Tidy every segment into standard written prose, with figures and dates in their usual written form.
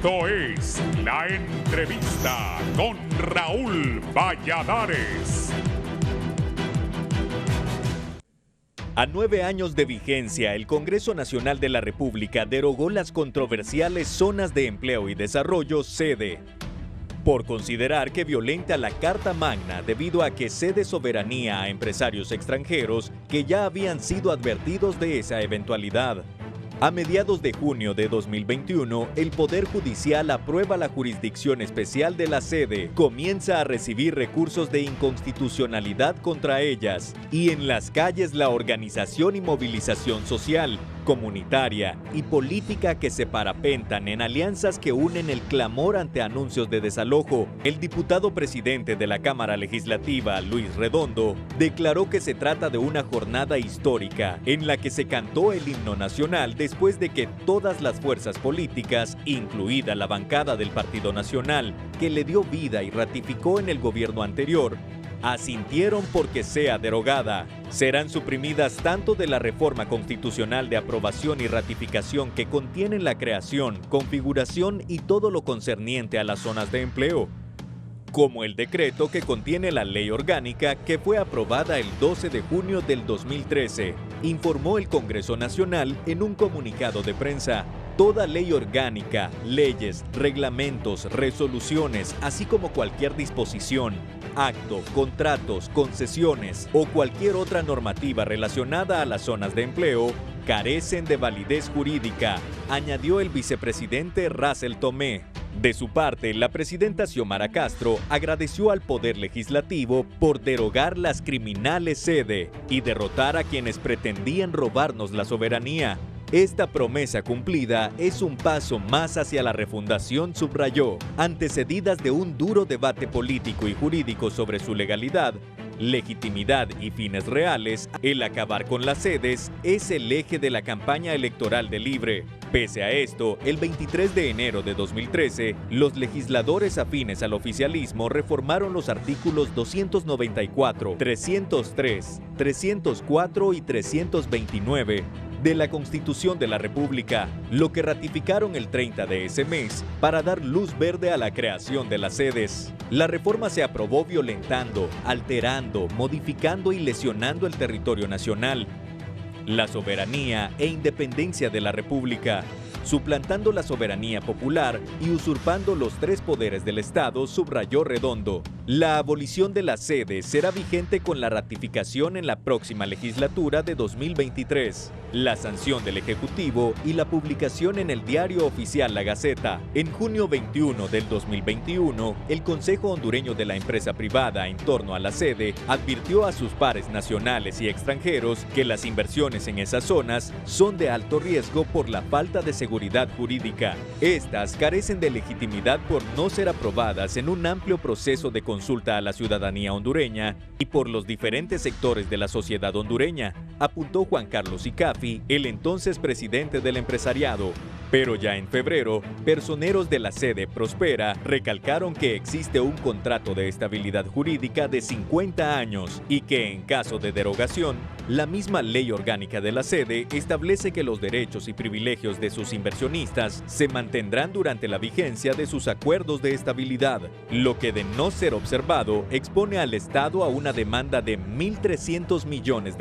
Esto es La Entrevista con Raúl Valladares. A 9 años de vigencia, el Congreso Nacional de la República derogó las controversiales Zonas de Empleo y Desarrollo, SEDE, por considerar que violenta la Carta Magna debido a que cede soberanía a empresarios extranjeros que ya habían sido advertidos de esa eventualidad. A mediados de junio de 2021, el Poder Judicial aprueba la jurisdicción especial de la SEDE, comienza a recibir recursos de inconstitucionalidad contra ellas, y en las calles la organización y movilización social, comunitaria y política que se parapentan en alianzas que unen el clamor ante anuncios de desalojo. El diputado presidente de la Cámara Legislativa, Luis Redondo, declaró que se trata de una jornada histórica en la que se cantó el himno nacional después de que todas las fuerzas políticas, incluida la bancada del Partido Nacional, que le dio vida y ratificó en el gobierno anterior, asintieron porque sea derogada. Serán suprimidas tanto de la reforma constitucional de aprobación y ratificación que contienen la creación, configuración y todo lo concerniente a las zonas de empleo, como el decreto que contiene la ley orgánica que fue aprobada el 12 de junio del 2013, informó el Congreso Nacional en un comunicado de prensa. Toda ley orgánica, leyes, reglamentos, resoluciones, así como cualquier disposición, acto, contratos, concesiones o cualquier otra normativa relacionada a las zonas de empleo, carecen de validez jurídica, añadió el vicepresidente Russell Tomé. De su parte, la presidenta Xiomara Castro agradeció al Poder Legislativo por derogar las criminales SEDE y derrotar a quienes pretendían robarnos la soberanía. Esta promesa cumplida es un paso más hacia la refundación, subrayó, antecedidas de un duro debate político y jurídico sobre su legalidad, legitimidad y fines reales. El acabar con las sedes es el eje de la campaña electoral de Libre. Pese a esto, el 23 de enero de 2013, los legisladores afines al oficialismo reformaron los artículos 294, 303, 304 y 329 de la Constitución de la República, lo que ratificaron el 30 de ese mes para dar luz verde a la creación de las sedes. La reforma se aprobó violentando, alterando, modificando y lesionando el territorio nacional, la soberanía e independencia de la República, suplantando la soberanía popular y usurpando los tres poderes del Estado, subrayó Redondo. La abolición de la SEDE será vigente con la ratificación en la próxima legislatura de 2023, la sanción del Ejecutivo y la publicación en el Diario Oficial La Gaceta. En junio 21 del 2021, el Consejo Hondureño de la Empresa Privada en torno a la SEDE advirtió a sus pares nacionales y extranjeros que las inversiones en esas zonas son de alto riesgo por la falta de seguridad jurídica. Estas carecen de legitimidad por no ser aprobadas en un amplio proceso de consulta a la ciudadanía hondureña y por los diferentes sectores de la sociedad hondureña, apuntó Juan Carlos Icafi, el entonces presidente del empresariado. Pero ya en febrero, personeros de la SEDE Prospera recalcaron que existe un contrato de estabilidad jurídica de 50 años y que en caso de derogación, la misma ley orgánica de la SEDE establece que los derechos y privilegios de sus inversionistas se mantendrán durante la vigencia de sus acuerdos de estabilidad, lo que de no ser observado expone al Estado a una demanda de $1.300 millones.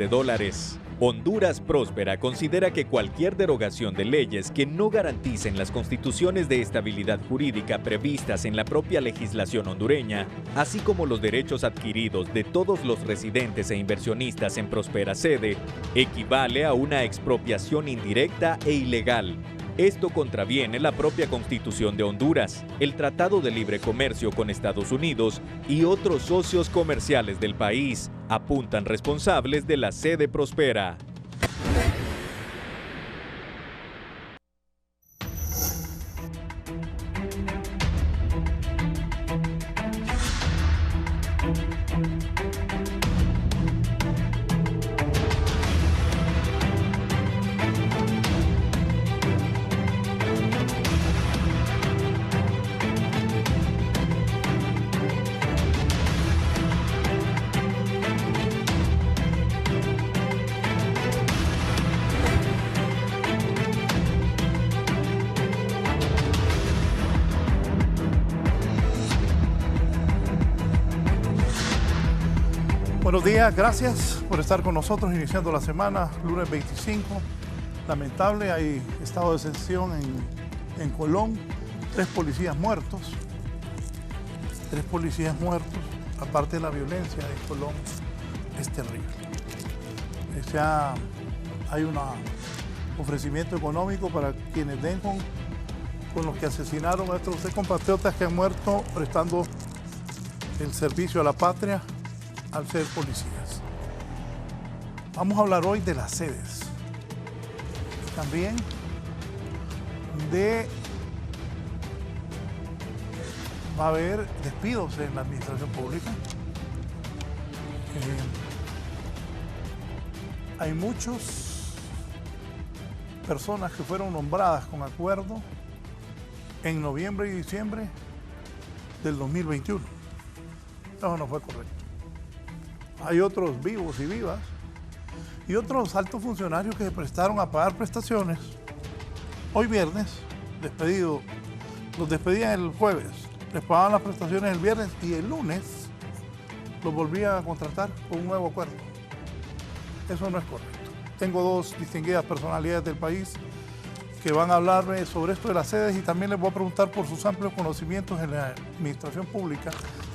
Honduras Próspera considera que cualquier derogación de leyes que no garanticen las constituciones de estabilidad jurídica previstas en la propia legislación hondureña, así como los derechos adquiridos de todos los residentes e inversionistas en Prospera SEDE, equivale a una expropiación indirecta e ilegal. Esto contraviene la propia Constitución de Honduras, el Tratado de Libre Comercio con Estados Unidos y otros socios comerciales del país, apuntan responsables de la SEDE Prospera. Buenos días, gracias por estar con nosotros iniciando la semana, lunes 25. Lamentable, hay estado de excepción en Colón, 3 policías muertos. 3 policías muertos, aparte de la violencia en Colón, es terrible. Hay un ofrecimiento económico para quienes den con los que asesinaron a estos 3 compatriotas que han muerto prestando el servicio a la patria al ser policías. Vamos a hablar hoy de las sedes. También va a haber despidos en la administración pública. Hay muchas personas que fueron nombradas con acuerdo en noviembre y diciembre del 2021. Eso no fue correcto. Hay otros vivos y vivas y otros altos funcionarios que se prestaron a pagar prestaciones. Hoy viernes, los despedían el jueves, les pagaban las prestaciones el viernes y el lunes los volvían a contratar con un nuevo acuerdo. Eso no es correcto. Tengo 2 distinguidas personalidades del país que van a hablarme sobre esto de las sedes y también les voy a preguntar por sus amplios conocimientos en la administración pública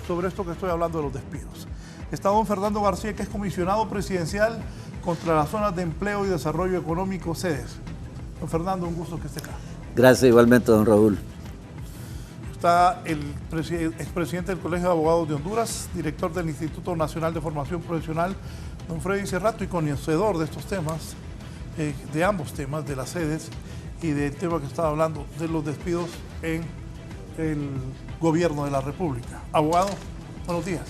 sobre esto que estoy hablando de los despidos. Está don Fernando García, que es comisionado presidencial contra las zonas de empleo y desarrollo económico, sedes. Don Fernando, un gusto que esté acá. Gracias igualmente, don Raúl. Está el expresidente del Colegio de Abogados de Honduras, director del Instituto Nacional de Formación Profesional, don Freddy Cerrato, y conocedor de estos temas, de ambos temas, de las sedes y del tema que estaba hablando, de los despidos en el gobierno de la República. Abogado, buenos días.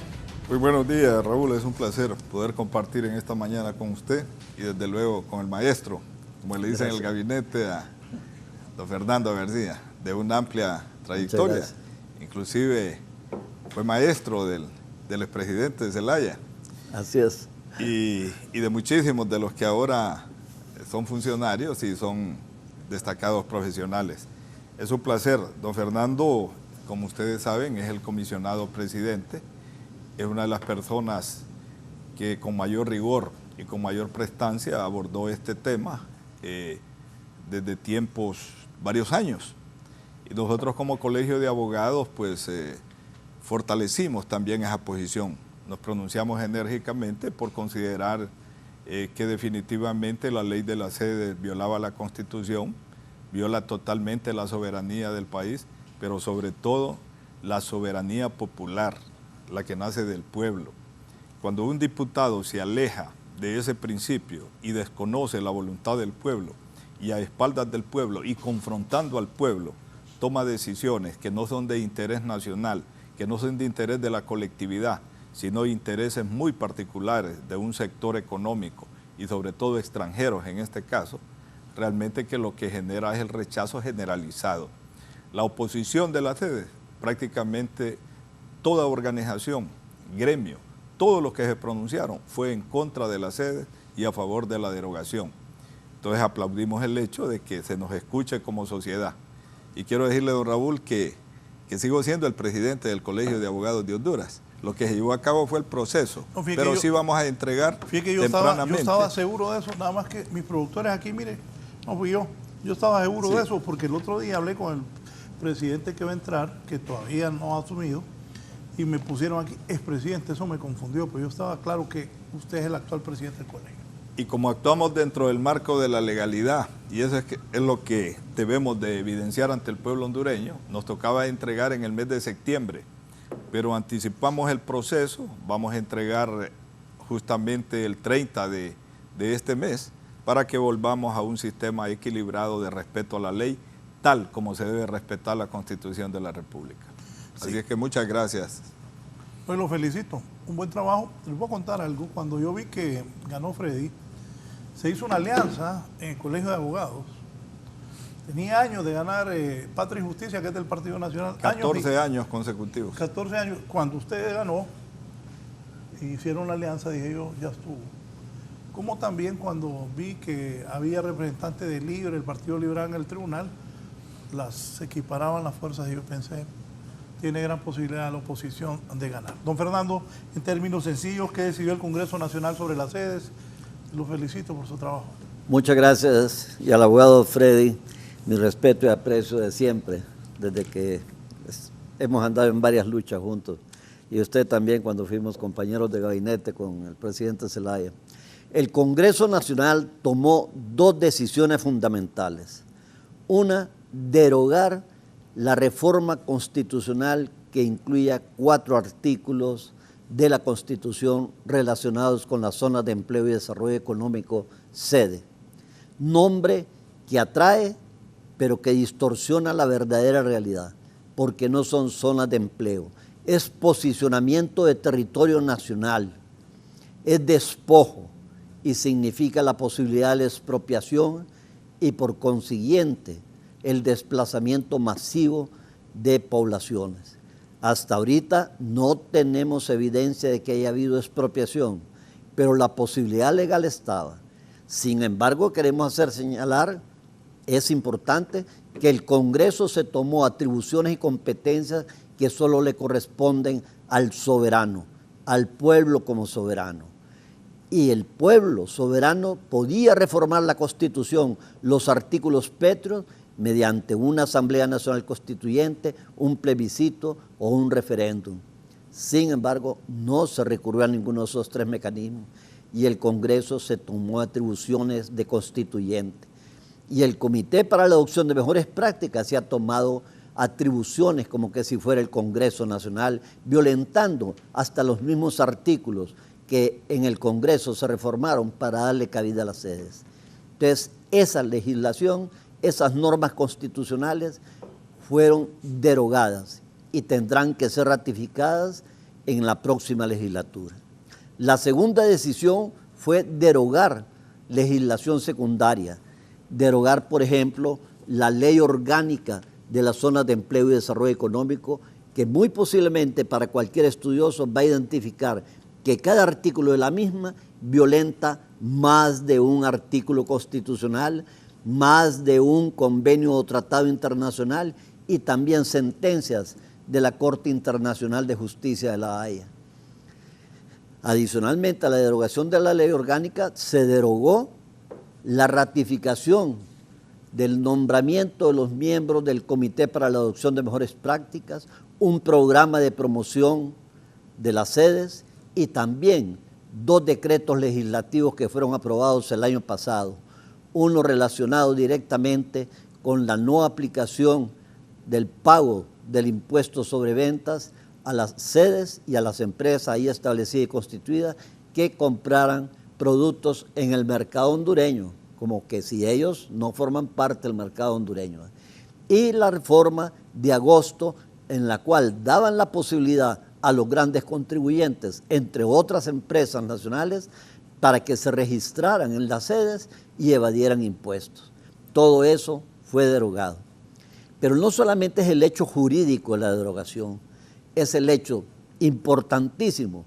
Muy buenos días, Raúl. Es un placer poder compartir en esta mañana con usted y desde luego con el maestro, como le dicen en el gabinete a don Fernando García, de una amplia trayectoria. Inclusive fue maestro del expresidente de Zelaya. Así es. Y de muchísimos de los que ahora son funcionarios y son destacados profesionales. Es un placer. Don Fernando, como ustedes saben, es el comisionado presidente. Es una de las personas que con mayor rigor y con mayor prestancia abordó este tema desde varios años. Y nosotros como Colegio de Abogados, pues fortalecimos también esa posición. Nos pronunciamos enérgicamente por considerar que definitivamente la ley de las sedes violaba la Constitución, viola totalmente la soberanía del país, pero sobre todo la soberanía popular, la que nace del pueblo. Cuando un diputado se aleja de ese principio y desconoce la voluntad del pueblo y a espaldas del pueblo y confrontando al pueblo, toma decisiones que no son de interés nacional, que no son de interés de la colectividad, sino intereses muy particulares de un sector económico y sobre todo extranjeros en este caso, realmente que lo que genera es el rechazo generalizado. La oposición de las sedes, prácticamente toda organización, gremio, todos los que se pronunciaron fue en contra de las sedes y a favor de la derogación. Entonces aplaudimos el hecho de que se nos escuche como sociedad. Y quiero decirle, don Raúl, que sigo siendo el presidente del Colegio de Abogados de Honduras. Lo que se llevó a cabo fue el proceso, no, pero sí vamos a entregar tempranamente. Yo estaba seguro de eso, nada más que mis productores aquí, mire, no fui yo. Yo estaba seguro de eso porque el otro día hablé con el presidente que va a entrar, que todavía no ha asumido, y me pusieron aquí, expresidente, eso me confundió, pues yo estaba claro que usted es el actual presidente del colegio. Y como actuamos dentro del marco de la legalidad, y eso es lo que debemos de evidenciar ante el pueblo hondureño, nos tocaba entregar en el mes de septiembre, pero anticipamos el proceso, vamos a entregar justamente el 30 de este mes, para que volvamos a un sistema equilibrado de respeto a la ley, tal como se debe respetar la Constitución de la República. Sí. Así es que muchas gracias. Pues lo felicito, un buen trabajo. Les voy a contar algo. Cuando yo vi que ganó Freddy, se hizo una alianza en el Colegio de Abogados. Tenía años de ganar Patria y Justicia, que es del Partido Nacional. 14 años consecutivos. 14 años. Cuando usted ganó, hicieron la alianza, dije yo, ya estuvo. Como también cuando vi que había representantes de Libre, el Partido Liberal en el tribunal, las equiparaban las fuerzas y yo pensé, tiene gran posibilidad la oposición de ganar. Don Fernando, en términos sencillos, ¿qué decidió el Congreso Nacional sobre las sedes? Lo felicito por su trabajo. Muchas gracias. Y al abogado Freddy, mi respeto y aprecio de siempre, desde que hemos andado en varias luchas juntos. Y usted también cuando fuimos compañeros de gabinete con el presidente Zelaya. El Congreso Nacional tomó dos decisiones fundamentales. Una, derogar la reforma constitucional que incluía 4 artículos de la Constitución relacionados con las zonas de empleo y desarrollo económico, sede. Nombre que atrae, pero que distorsiona la verdadera realidad, porque no son zonas de empleo. Es posicionamiento de territorio nacional, es despojo y significa la posibilidad de la expropiación y por consiguiente el desplazamiento masivo de poblaciones. Hasta ahorita no tenemos evidencia de que haya habido expropiación, pero la posibilidad legal estaba. Sin embargo, queremos señalar, es importante, que el Congreso se tomó atribuciones y competencias que solo le corresponden al soberano, al pueblo como soberano. Y el pueblo soberano podía reformar la Constitución, los artículos pétreos, mediante una Asamblea Nacional Constituyente, un plebiscito o un referéndum. Sin embargo, no se recurrió a ninguno de esos 3 mecanismos y el Congreso se tomó atribuciones de constituyente. Y el Comité para la Adopción de Mejores Prácticas se ha tomado atribuciones como que si fuera el Congreso Nacional, violentando hasta los mismos artículos que en el Congreso se reformaron para darle cabida a las sedes. Entonces, esa legislación, esas normas constitucionales fueron derogadas y tendrán que ser ratificadas en la próxima legislatura. La segunda decisión fue derogar legislación secundaria, derogar, por ejemplo, la ley orgánica de las zonas de empleo y desarrollo económico, que muy posiblemente para cualquier estudioso va a identificar que cada artículo de la misma violenta más de un artículo constitucional, más de un convenio o tratado internacional y también sentencias de la Corte Internacional de Justicia de La Haya. Adicionalmente a la derogación de la ley orgánica, se derogó la ratificación del nombramiento de los miembros del Comité para la Adopción de Mejores Prácticas, un programa de promoción de las sedes y también 2 decretos legislativos que fueron aprobados el año pasado. Uno relacionado directamente con la no aplicación del pago del impuesto sobre ventas a las sedes y a las empresas ahí establecidas y constituidas que compraran productos en el mercado hondureño, como que si ellos no forman parte del mercado hondureño. Y la reforma de agosto, en la cual daban la posibilidad a los grandes contribuyentes, entre otras empresas nacionales, para que se registraran en las sedes y evadieran impuestos. Todo eso fue derogado. Pero no solamente es el hecho jurídico de la derogación, es el hecho importantísimo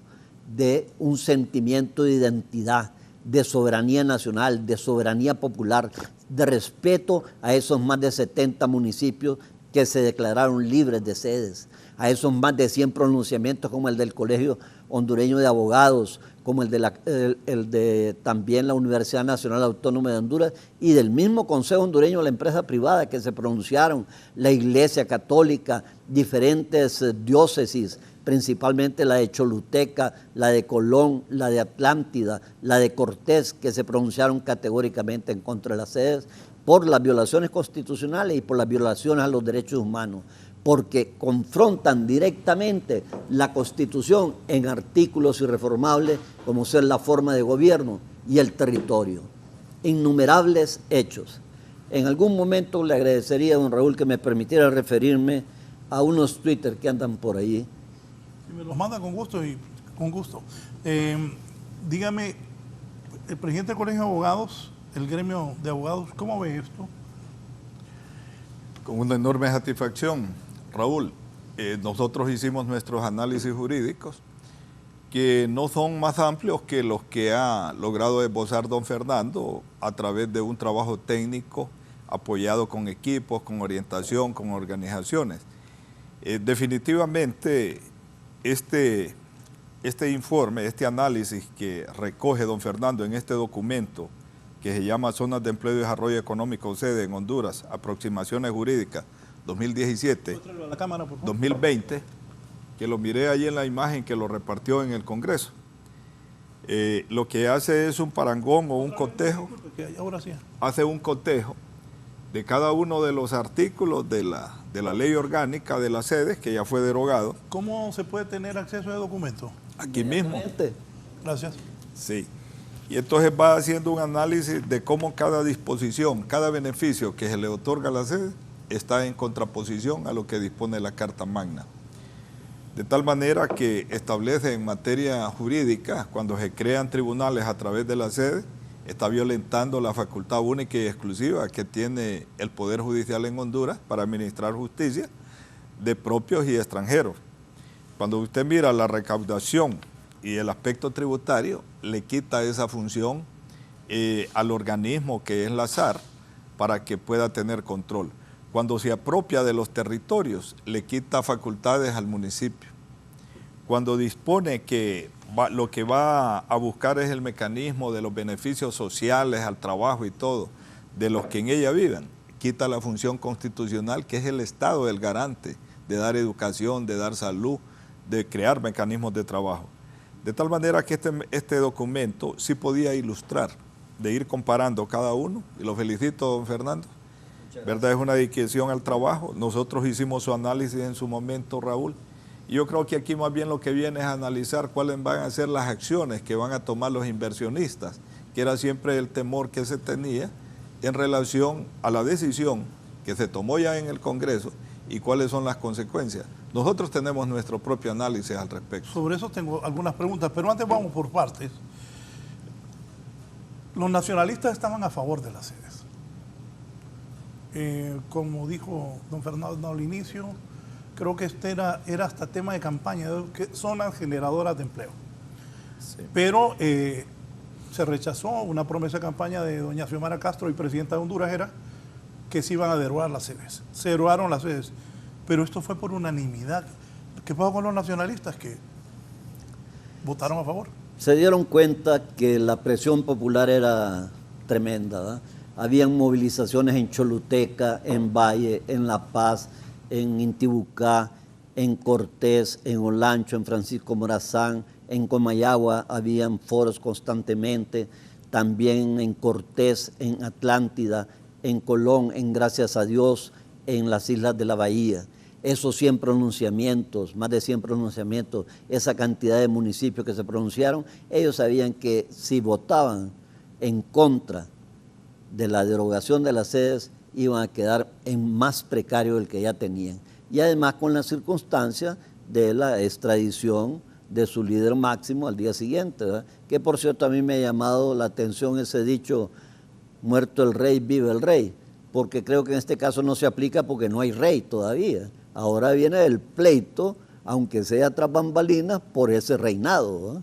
de un sentimiento de identidad, de soberanía nacional, de soberanía popular, de respeto a esos más de 70 municipios que se declararon libres de sedes, a esos más de 100 pronunciamientos como el del Colegio Hondureño de Abogados, como el de también la Universidad Nacional Autónoma de Honduras y del mismo Consejo Hondureño de la Empresa Privada que se pronunciaron, la Iglesia Católica, diferentes diócesis, principalmente la de Choluteca, la de Colón, la de Atlántida, la de Cortés, que se pronunciaron categóricamente en contra de las sedes por las violaciones constitucionales y por las violaciones a los derechos humanos, porque confrontan directamente la Constitución en artículos irreformables como ser la forma de gobierno y el territorio. Innumerables hechos. En algún momento le agradecería a don Raúl que me permitiera referirme a unos Twitter que andan por ahí. Si me los manda con gusto y con gusto. Dígame, el presidente del Colegio de Abogados, el gremio de abogados, ¿cómo ve esto? Con una enorme satisfacción, Raúl. Nosotros hicimos nuestros análisis jurídicos que no son más amplios que los que ha logrado esbozar don Fernando a través de un trabajo técnico apoyado con equipos, con orientación, con organizaciones. Definitivamente, este informe, este análisis que recoge don Fernando en este documento, que se llama Zonas de Empleo y Desarrollo Económico sede en Honduras, aproximaciones jurídicas 2017, A la cámara, por favor. 2020, que lo miré ahí en la imagen que lo repartió en el Congreso. Lo que hace es un parangón o un cotejo, Ahora sí. hace un cotejo de cada uno de los artículos de la ley orgánica de las sedes, que ya fue derogado. ¿Cómo se puede tener acceso a documento? Aquí mismo. Gracias. Sí. Y entonces va haciendo un análisis de cómo cada disposición, cada beneficio que se le otorga a la sede está en contraposición a lo que dispone la Carta Magna. De tal manera que establece en materia jurídica, cuando se crean tribunales a través de la sede, está violentando la facultad única y exclusiva que tiene el Poder Judicial en Honduras para administrar justicia de propios y extranjeros. Cuando usted mira la recaudación y el aspecto tributario, le quita esa función al organismo que es la SAR para que pueda tener control. Cuando se apropia de los territorios, le quita facultades al municipio. Cuando dispone que lo que va a buscar es el mecanismo de los beneficios sociales al trabajo y todo, de los que en ella vivan, quita la función constitucional, que es el Estado el garante de dar educación, de dar salud, de crear mecanismos de trabajo. De tal manera que este documento sí podía ilustrar, de ir comparando cada uno, y lo felicito, don Fernando, ¿verdad? Es una dedicación al trabajo. Nosotros hicimos su análisis en su momento, Raúl, y yo creo que aquí más bien lo que viene es analizar cuáles van a ser las acciones que van a tomar los inversionistas, que era siempre el temor que se tenía en relación a la decisión que se tomó ya en el Congreso y cuáles son las consecuencias. Nosotros tenemos nuestro propio análisis al respecto. Sobre eso tengo algunas preguntas, pero antes vamos por partes. Los nacionalistas estaban a favor de las sedes. Como dijo don Fernando al inicio, creo que este era hasta tema de campaña, que zonas generadoras de empleo. Sí. Pero se rechazó una promesa de campaña de doña Xiomara Castro y presidenta de Honduras, era que se iban a derogar las sedes. Se derogaron las sedes, pero esto fue por unanimidad. ¿Qué pasó con los nacionalistas que votaron a favor? Se dieron cuenta que la presión popular era tremenda, ¿verdad? Habían movilizaciones en Choluteca, en Valle, en La Paz, en Intibucá, en Cortés, en Olancho, en Francisco Morazán, en Comayagua habían foros constantemente, también en Cortés, en Atlántida, en Colón, en Gracias a Dios, en las Islas de la Bahía. Esos 100 pronunciamientos, más de 100 pronunciamientos, esa cantidad de municipios que se pronunciaron, ellos sabían que si votaban en contra de la derogación de las sedes, iban a quedar en más precario del que ya tenían. Y además con la circunstancia de la extradición de su líder máximo al día siguiente, ¿verdad? Que por cierto a mí me ha llamado la atención ese dicho, muerto el rey, vive el rey, porque creo que en este caso no se aplica porque no hay rey todavía. Ahora viene el pleito, aunque sea tras bambalinas, por ese reinado, ¿verdad?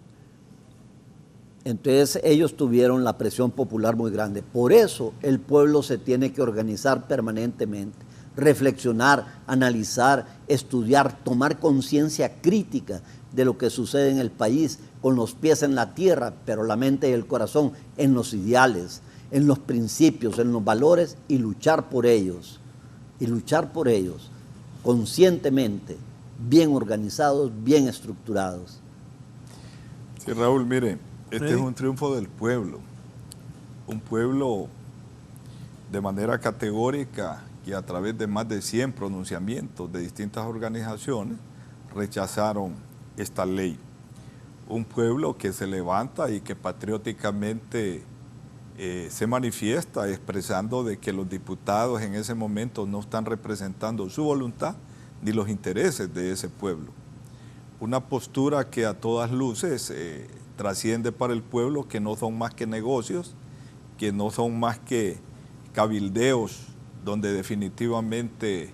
Entonces ellos tuvieron la presión popular muy grande. Por eso el pueblo se tiene que organizar permanentemente, reflexionar, analizar, estudiar, tomar conciencia crítica de lo que sucede en el país, con los pies en la tierra, pero la mente y el corazón en los ideales, en los principios, en los valores, y luchar por ellos, conscientemente, bien organizados, bien estructurados. Sí, Raúl, mire, este es un triunfo del pueblo, un pueblo de manera categórica que a través de más de 100 pronunciamientos de distintas organizaciones rechazaron esta ley. Un pueblo que se levanta y que patrióticamente se manifiesta expresando de que los diputados en ese momento no están representando su voluntad ni los intereses de ese pueblo. Una postura que a todas luces trasciende para el pueblo, que no son más que negocios, que no son más que cabildeos, donde definitivamente,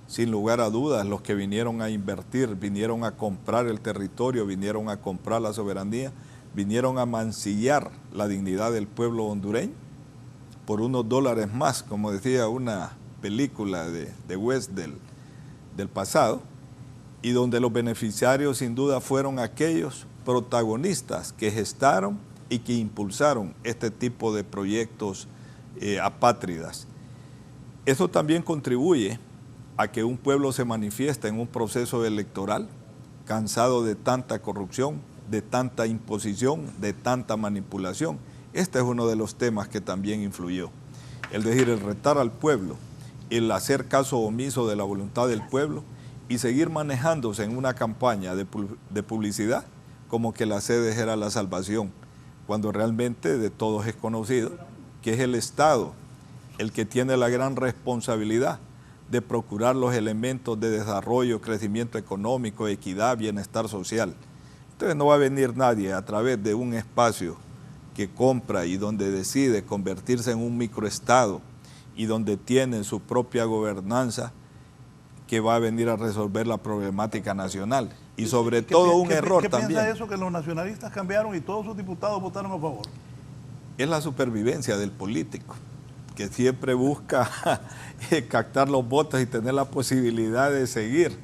sin lugar a dudas, los que vinieron a invertir, vinieron a comprar el territorio, vinieron a comprar la soberanía, vinieron a mancillar la dignidad del pueblo hondureño por unos dólares más, como decía una película de West del pasado, y donde los beneficiarios sin duda fueron aquellos protagonistas que gestaron y que impulsaron este tipo de proyectos apátridas. Eso también contribuye a que un pueblo se manifieste en un proceso electoral cansado de tanta corrupción, de tanta imposición, de tanta manipulación. Este es uno de los temas que también influyó. Es decir, el retar al pueblo, el hacer caso omiso de la voluntad del pueblo y seguir manejándose en una campaña de publicidad como que la sede era la salvación, cuando realmente de todos es conocido que es el Estado el que tiene la gran responsabilidad de procurar los elementos de desarrollo, crecimiento económico, equidad, bienestar social. Entonces no va a venir nadie a través de un espacio que compra y donde decide convertirse en un microestado y donde tiene su propia gobernanza, que va a venir a resolver la problemática nacional. Y sobre todo un error también. ¿Qué piensa de eso que los nacionalistas cambiaron y todos sus diputados votaron a favor? Es la supervivencia del político, que siempre busca captar los votos y tener la posibilidad de seguir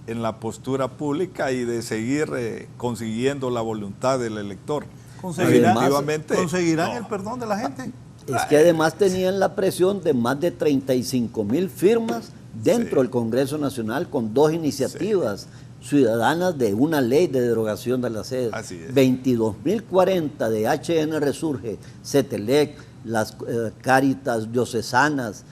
en la postura pública y de seguir consiguiendo la voluntad del elector. ¿Conseguirán el perdón de la gente? Es que además tenían la presión de más de 35,000 firmas dentro del Congreso Nacional con 2 iniciativas ciudadanas de una ley de derogación de la sede. 22.040 de HN Resurge, CETELEC, las Cáritas diocesanas,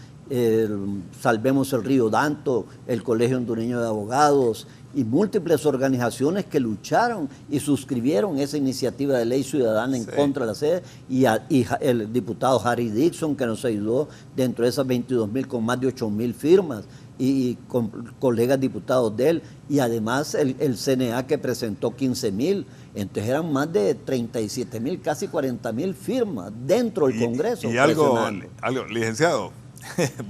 Salvemos el Río Danto, el Colegio Hondureño de Abogados y múltiples organizaciones que lucharon y suscribieron esa iniciativa de ley ciudadana en contra de la sede, y el diputado Harry Dixon, que nos ayudó dentro de esas 22.000 con más de 8.000 firmas, y con colegas diputados de él, y además el CNA, que presentó 15.000. Entonces eran más de 37.000, casi 40.000 firmas dentro del Congreso. Y algo, licenciado,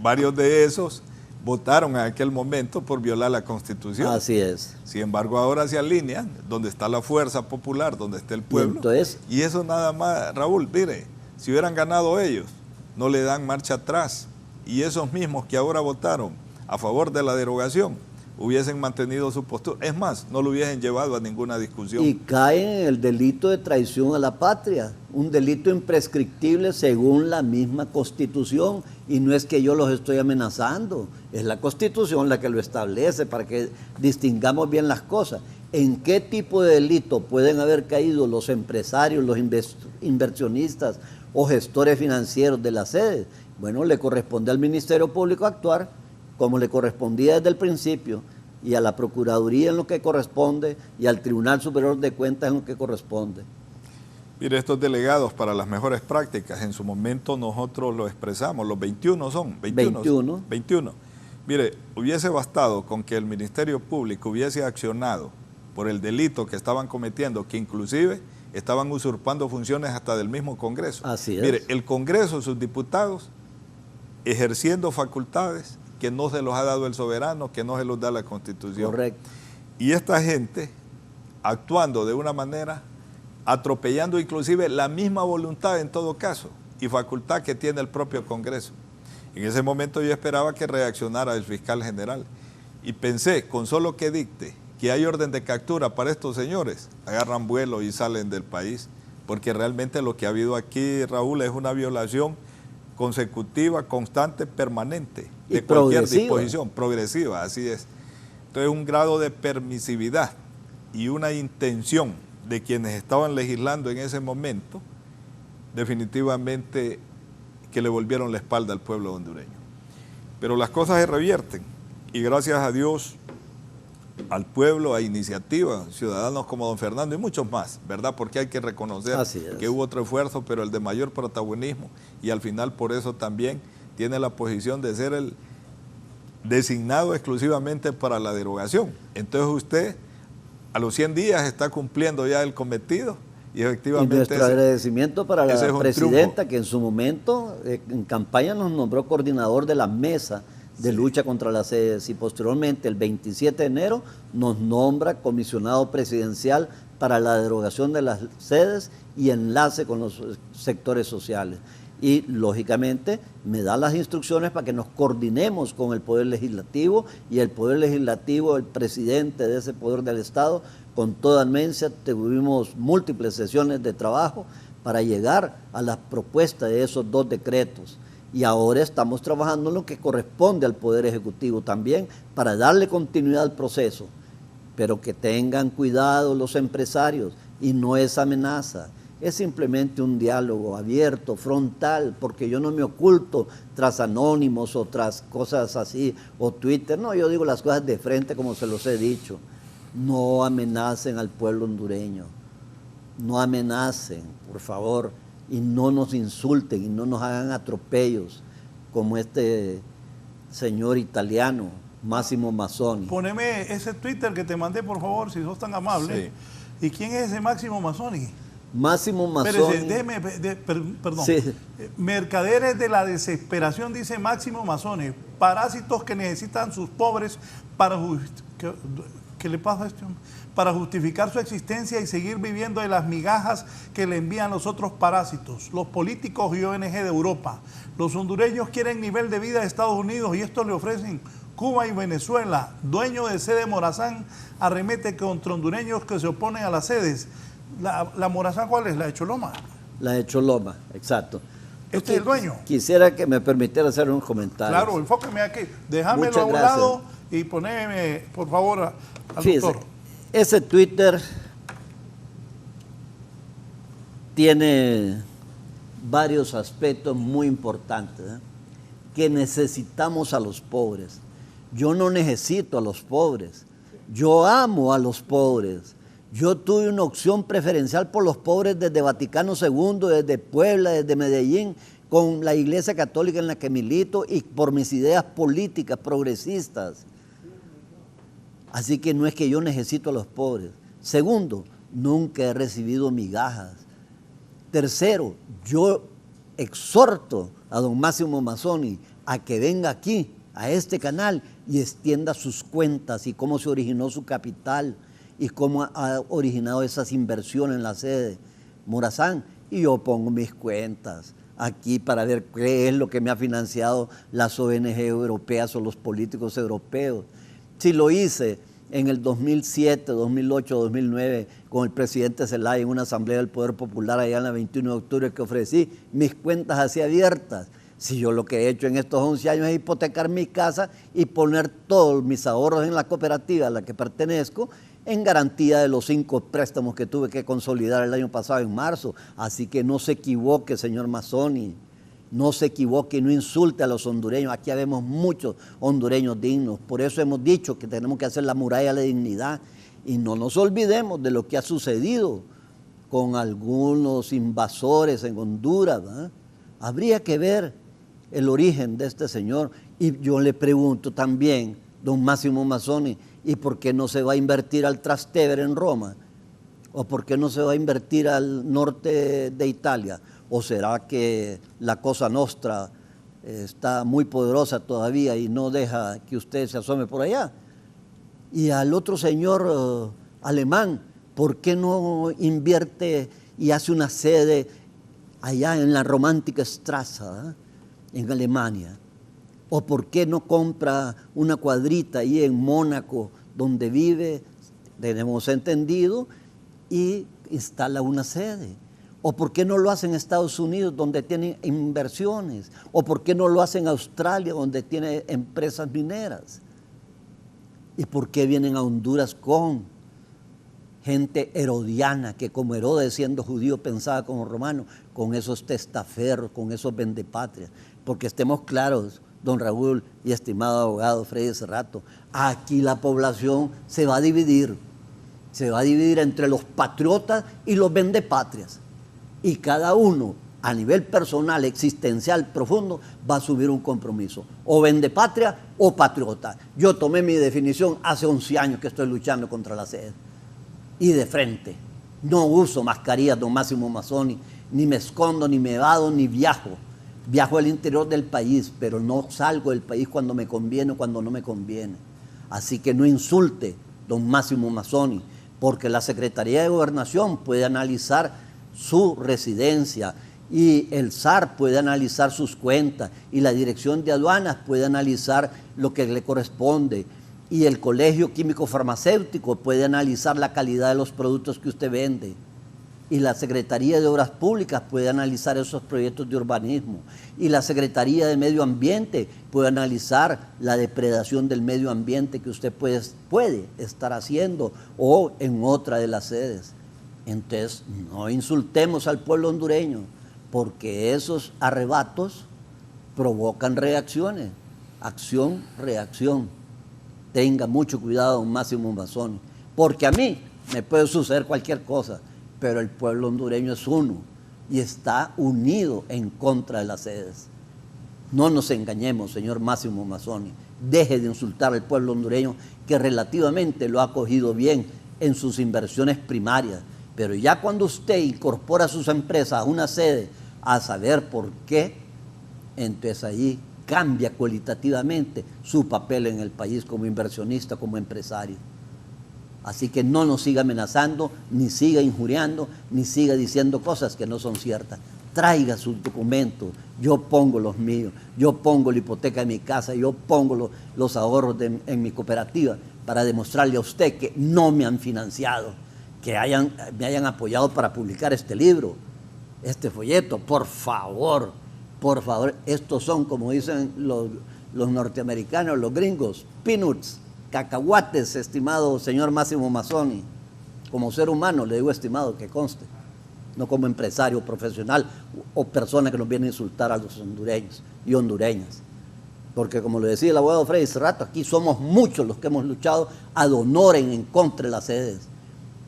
varios de esos votaron en aquel momento por violar la Constitución. Así es. Sin embargo, ahora se alinean donde está la fuerza popular, donde está el pueblo. Y eso nada más, Raúl, mire, si hubieran ganado ellos, no le dan marcha atrás. Y esos mismos que ahora votaron a favor de la derogación hubiesen mantenido su postura. Es más, no lo hubiesen llevado a ninguna discusión. Y caen en el delito de traición a la patria, un delito imprescriptible según la misma Constitución. Y no es que yo los estoy amenazando, es la Constitución la que lo establece, para que distingamos bien las cosas. ¿En qué tipo de delito pueden haber caído los empresarios, los inversionistas o gestores financieros de la sede? Bueno, le corresponde al Ministerio Público actuar como le correspondía desde el principio, y a la Procuraduría en lo que corresponde, y al Tribunal Superior de Cuentas en lo que corresponde. Mire, estos delegados para las mejores prácticas, en su momento nosotros lo expresamos, los 21 son. 21. Mire, hubiese bastado con que el Ministerio Público hubiese accionado por el delito que estaban cometiendo, que inclusive estaban usurpando funciones hasta del mismo Congreso. Así es. Mire, el Congreso, sus diputados, ejerciendo facultades que no se los ha dado el soberano, que no se los da la Constitución. Correcto. Y esta gente actuando de una manera, atropellando inclusive la misma voluntad en todo caso, y facultad que tiene el propio Congreso. En ese momento yo esperaba que reaccionara el fiscal general, y pensé, con solo que dicte que hay orden de captura para estos señores, agarran vuelo y salen del país, porque realmente lo que ha habido aquí, Raúl, es una violación consecutiva, constante, permanente, de cualquier disposición, progresiva, así es. Entonces, un grado de permisividad y una intención de quienes estaban legislando en ese momento, definitivamente que le volvieron la espalda al pueblo hondureño. Pero las cosas se revierten, y gracias a Dios, al pueblo, a iniciativas, ciudadanos como don Fernando y muchos más, ¿verdad? Porque hay que reconocer que hubo otro esfuerzo, pero el de mayor protagonismo, y al final por eso también tiene la posición de ser el designado exclusivamente para la derogación. Entonces usted a los 100 días está cumpliendo ya el cometido, y efectivamente... Y nuestro agradecimiento para la presidenta, que en su momento, en campaña, nos nombró coordinador de la mesa de lucha contra las sedes, y posteriormente el 27 de enero nos nombra comisionado presidencial para la derogación de las sedes y enlace con los sectores sociales. y lógicamente me da las instrucciones para que nos coordinemos con el Poder Legislativo, y el Poder Legislativo, el presidente de ese Poder del Estado, con toda anuencia tuvimos múltiples sesiones de trabajo para llegar a la propuesta de esos 2 decretos. Y ahora estamos trabajando en lo que corresponde al Poder Ejecutivo también para darle continuidad al proceso. Pero que tengan cuidado los empresarios, y no es amenaza, es simplemente un diálogo abierto, frontal, porque yo no me oculto tras anónimos o tras cosas así, o Twitter. No, yo digo las cosas de frente como se los he dicho. No amenacen al pueblo hondureño, no amenacen, por favor, y no nos insulten y no nos hagan atropellos como este señor italiano, Massimo Mazzoni. Poneme ese Twitter que te mandé, por favor, si sos tan amable. Sí. ¿Y quién es ese Máximo Mazzoni? Máximo Mazzoni. Espérese, perdón. Sí. Mercaderes de la desesperación, dice Máximo Mazzoni. Parásitos que necesitan sus pobres para ¿qué le pasa a este hombre? Para justificar su existencia y seguir viviendo de las migajas que le envían los otros parásitos, los políticos y ONG de Europa. Los hondureños quieren nivel de vida de Estados Unidos y esto le ofrecen Cuba y Venezuela. Dueño de sede Morazán arremete contra hondureños que se oponen a las sedes. ¿La Morazán cuál es? ¿La de Choloma? La de Choloma, exacto. ¿Este es el dueño? Quisiera que me permitiera hacer un comentario. Claro, enfóqueme aquí. Déjamelo a un lado y poneme, por favor, al doctor. Ese Twitter tiene varios aspectos muy importantes, que necesitamos a los pobres. Yo no necesito a los pobres, yo amo a los pobres. Yo tuve una opción preferencial por los pobres desde Vaticano II, desde Puebla, desde Medellín, con la Iglesia Católica en la que milito y por mis ideas políticas progresistas. Así que no es que yo necesito a los pobres. Segundo, nunca he recibido migajas. Tercero, yo exhorto a don Máximo Mazzoni a que venga aquí, a este canal, y extienda sus cuentas y cómo se originó su capital y cómo ha originado esas inversiones en la sede Morazán. Y yo pongo mis cuentas aquí para ver qué es lo que me ha financiado las ONG europeas o los políticos europeos. Si lo hice en el 2007, 2008, 2009 con el presidente Zelaya en una asamblea del Poder Popular allá en la 21 de octubre que ofrecí mis cuentas así abiertas. Si yo lo que he hecho en estos 11 años es hipotecar mi casa y poner todos mis ahorros en la cooperativa a la que pertenezco en garantía de los 5 préstamos que tuve que consolidar el año pasado en marzo. Así que no se equivoque, señor Mazzoni. No se equivoque y no insulte a los hondureños. Aquí habemos muchos hondureños dignos. Por eso hemos dicho que tenemos que hacer la muralla de la dignidad. Y no nos olvidemos de lo que ha sucedido con algunos invasores en Honduras, ¿verdad? Habría que ver el origen de este señor. Y yo le pregunto también, don Máximo Mazzoni, ¿y por qué no se va a invertir al Trastevere en Roma? ¿O por qué no se va a invertir al norte de Italia? ¿O será que la Cosa Nostra está muy poderosa todavía y no deja que usted se asome por allá? Y al otro señor alemán, ¿por qué no invierte y hace una sede allá en la Romántica Straße, en Alemania? ¿O por qué no compra una cuadrita ahí en Mónaco, donde vive, tenemos entendido, y instala una sede? ¿O por qué no lo hace en Estados Unidos, donde tiene inversiones? ¿O por qué no lo hace en Australia, donde tiene empresas mineras? ¿Y por qué vienen a Honduras con gente herodiana, que como Herodes, siendo judío, pensaba como romano, con esos testaferros, con esos vendepatrias? Porque estemos claros, don Raúl y estimado abogado Freddy Cerrato, aquí la población se va a dividir entre los patriotas y los vendepatrias. Y cada uno, a nivel personal, existencial, profundo, va a asumir un compromiso. O vendepatria o patriota. Yo tomé mi definición hace 11 años que estoy luchando contra la sed. Y de frente. No uso mascarillas, don Máximo Mazzoni, ni me escondo, ni me evado, ni viajo. Viajo al interior del país, pero no salgo del país cuando me conviene o cuando no me conviene. Así que no insulte, don Máximo Mazzoni, porque la Secretaría de Gobernación puede analizar su residencia y el SAR puede analizar sus cuentas, y la Dirección de Aduanas puede analizar lo que le corresponde, y el Colegio Químico Farmacéutico puede analizar la calidad de los productos que usted vende, y la Secretaría de Obras Públicas puede analizar esos proyectos de urbanismo, y la Secretaría de Medio Ambiente puede analizar la depredación del medio ambiente que usted puede estar haciendo, o en otra de las sedes. Entonces, no insultemos al pueblo hondureño, porque esos arrebatos provocan reacciones, acción, reacción. Tenga mucho cuidado, don Máximo Mazzoni, porque a mí me puede suceder cualquier cosa, pero el pueblo hondureño es uno y está unido en contra de las sedes. No nos engañemos, señor Máximo Mazzoni, deje de insultar al pueblo hondureño, que relativamente lo ha cogido bien en sus inversiones primarias, pero ya cuando usted incorpora sus empresas a una sede, a saber por qué, entonces ahí cambia cualitativamente su papel en el país como inversionista, como empresario. Así que no nos siga amenazando, ni siga injuriando, ni siga diciendo cosas que no son ciertas. Traiga sus documentos, yo pongo los míos, yo pongo la hipoteca de mi casa, yo pongo los ahorros en mi cooperativa, para demostrarle a usted que no me han financiado, que me hayan apoyado para publicar este libro, este folleto. Por favor, estos son, como dicen los norteamericanos, los gringos, peanuts, cacahuates, estimado señor Máximo Mazzoni. Como ser humano le digo estimado, que conste, no como empresario profesional o persona que nos viene a insultar a los hondureños y hondureñas. Porque como le decía el abogado Freddy hace rato, aquí somos muchos los que hemos luchado ad honorem en contra de las sedes,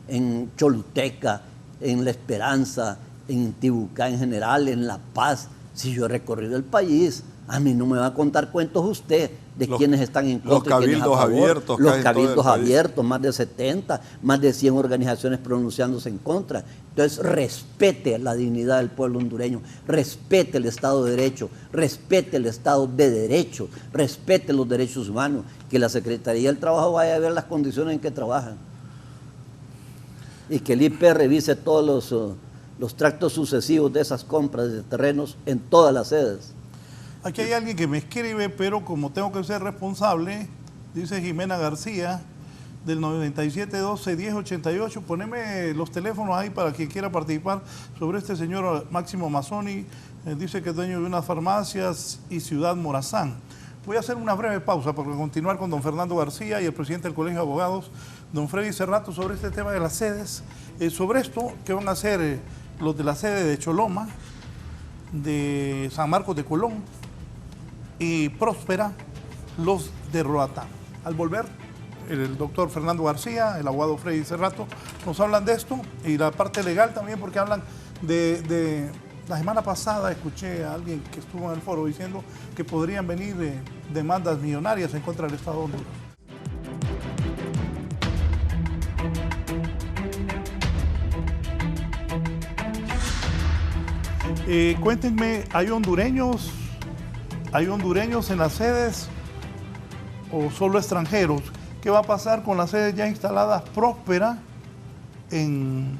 en Choluteca, en La Esperanza, en Tibucá en general, en La Paz. Si yo he recorrido el país, a mí no me va a contar cuentos usted de quienes están en contra y quienes a favor. Abiertos, los cabildos abiertos, más de 70, más de 100 organizaciones pronunciándose en contra. Entonces, respete la dignidad del pueblo hondureño, respete el Estado de Derecho, respete el Estado de Derecho, respete los derechos humanos, que la Secretaría del Trabajo vaya a ver las condiciones en que trabajan. Y que el IP revise todos los tractos sucesivos de esas compras de terrenos en todas las sedes. Aquí hay alguien que me escribe, pero como tengo que ser responsable, dice Jimena García, del 9712-1088, poneme los teléfonos ahí para quien quiera participar sobre este señor Máximo Mazzoni. Dice que es dueño de unas farmacias y Ciudad Morazán. Voy a hacer una breve pausa para continuar con don Fernando García y el presidente del Colegio de Abogados, don Freddy Cerrato, sobre este tema de las sedes. Sobre esto, ¿qué van a hacer los de la sede de Choloma, de San Marcos de Colón y Próspera, los de Roatán? Al volver, el doctor Fernando García, el abogado Freddy Cerrato, nos hablan de esto, y la parte legal también, porque hablan de la semana pasada escuché a alguien que estuvo en el foro diciendo que podrían venir demandas millonarias en contra del Estado de Honduras. Cuéntenme, ¿hay hondureños en las sedes o solo extranjeros? ¿Qué va a pasar con las sedes ya instaladas Próspera en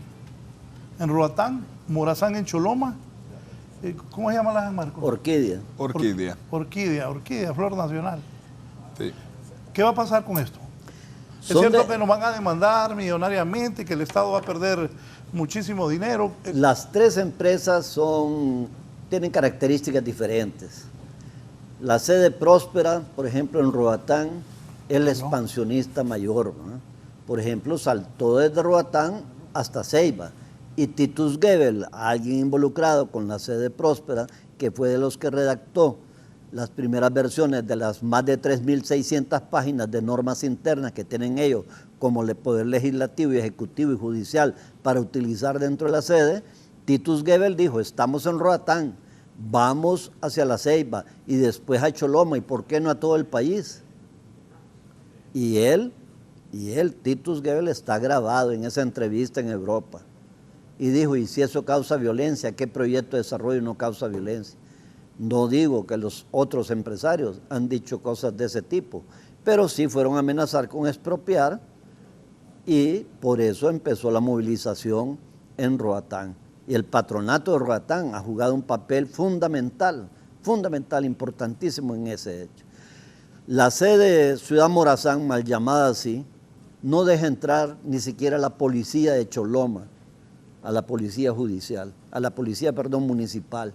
Roatán, Morazán en Choloma? ¿Cómo se llama la de Marcos? Orquídea. Orquídea, flor nacional. Sí. ¿Qué va a pasar con esto? ¿Es cierto que nos van a demandar millonariamente, que el Estado va a perder muchísimo dinero? Las tres empresas tienen características diferentes. La sede Próspera, por ejemplo, en Roatán, es la expansionista mayor, ¿no? Por ejemplo, saltó desde Roatán hasta Ceiba. Y Titus Gebel, alguien involucrado con la sede Próspera, que fue de los que redactó las primeras versiones de las más de 3.600 páginas de normas internas que tienen ellos como el poder legislativo y ejecutivo y judicial para utilizar dentro de la sede. Titus Gebel dijo, estamos en Roatán, vamos hacia la Ceiba y después a Choloma, y ¿por qué no a todo el país? Y él, Titus Gebel, está grabado en esa entrevista en Europa. Y dijo, ¿y si eso causa violencia? ¿Qué proyecto de desarrollo no causa violencia? No digo que los otros empresarios han dicho cosas de ese tipo, pero sí fueron a amenazar con expropiar, y por eso empezó la movilización en Roatán. Y el patronato de Roatán ha jugado un papel fundamental, importantísimo en ese hecho. La sede de Ciudad Morazán, mal llamada así, no deja entrar ni siquiera la policía de Choloma, a la policía judicial, a la policía, perdón, municipal.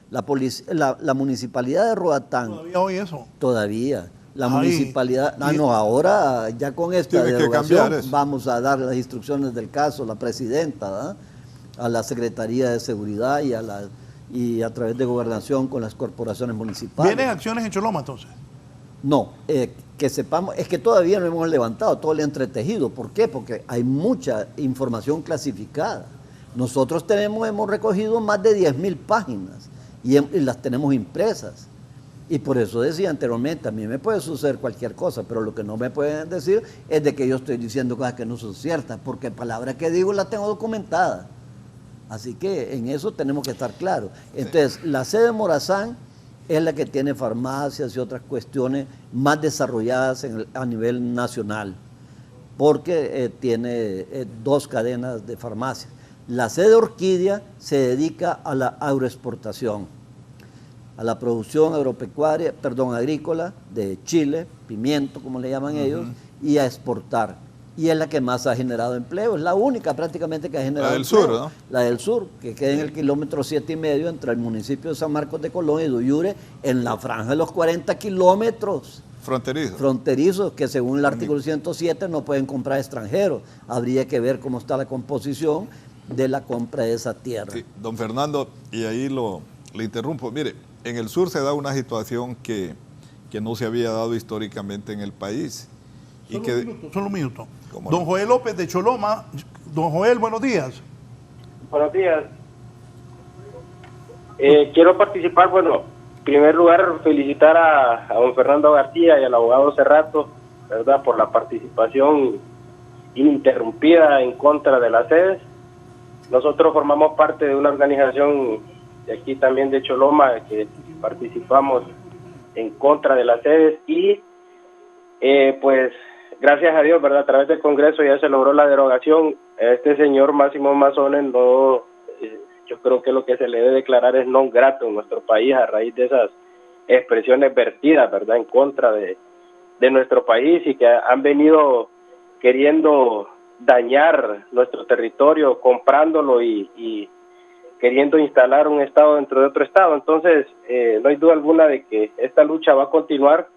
La municipalidad de Roatán... ¿Todavía hoy eso? Todavía. La municipalidad... no, ahora ya con esta derogación vamos a dar las instrucciones del caso, la presidenta, ¿verdad?, a la Secretaría de Seguridad y a través de Gobernación con las corporaciones municipales. ¿Vienen acciones en Choloma entonces? No, que sepamos, es que todavía no hemos levantado todo el entretejido. ¿Por qué? Porque hay mucha información clasificada. Nosotros hemos recogido más de 10.000 páginas y las tenemos impresas. Y por eso decía anteriormente, a mí me puede suceder cualquier cosa, pero lo que no me pueden decir es de que yo estoy diciendo cosas que no son ciertas, porque palabras que digo las tengo documentadas. Así que en eso tenemos que estar claros. Entonces, la sede de Morazán es la que tiene farmacias y otras cuestiones más desarrolladas a nivel nacional, porque tiene 2 cadenas de farmacias. La sede de Orquídea se dedica a la agroexportación, a la producción agrícola de chile, pimiento, como le llaman ellos, y a exportar. Y es la que más ha generado empleo, es la única prácticamente que ha generado empleo. La del sur, ¿no? La del sur, que queda en el kilómetro 7,5 entre el municipio de San Marcos de Colón y Duyure, en la franja de los 40 kilómetros. Fronterizos, que según el artículo 107 no pueden comprar extranjeros. Habría que ver cómo está la composición de la compra de esa tierra. Sí, don Fernando, y ahí le interrumpo. Mire, en el sur se da una situación que no se había dado históricamente en el país. Solo un minuto. Don Joel López de Choloma. Don Joel, buenos días. Buenos días. Quiero participar, en primer lugar felicitar a don Fernando García y al abogado Cerrato, ¿verdad?, por la participación ininterrumpida en contra de las sedes. Nosotros formamos parte de una organización de aquí también de Choloma que participamos en contra de las sedes y pues gracias a Dios, ¿verdad?, a través del Congreso ya se logró la derogación. Este señor Máximo Mazzones no, yo creo que lo que se le debe declarar es non grato en nuestro país a raíz de esas expresiones vertidas, ¿verdad?, en contra de nuestro país y que han venido queriendo dañar nuestro territorio, comprándolo y queriendo instalar un estado dentro de otro estado. Entonces, no hay duda alguna de que esta lucha va a continuar.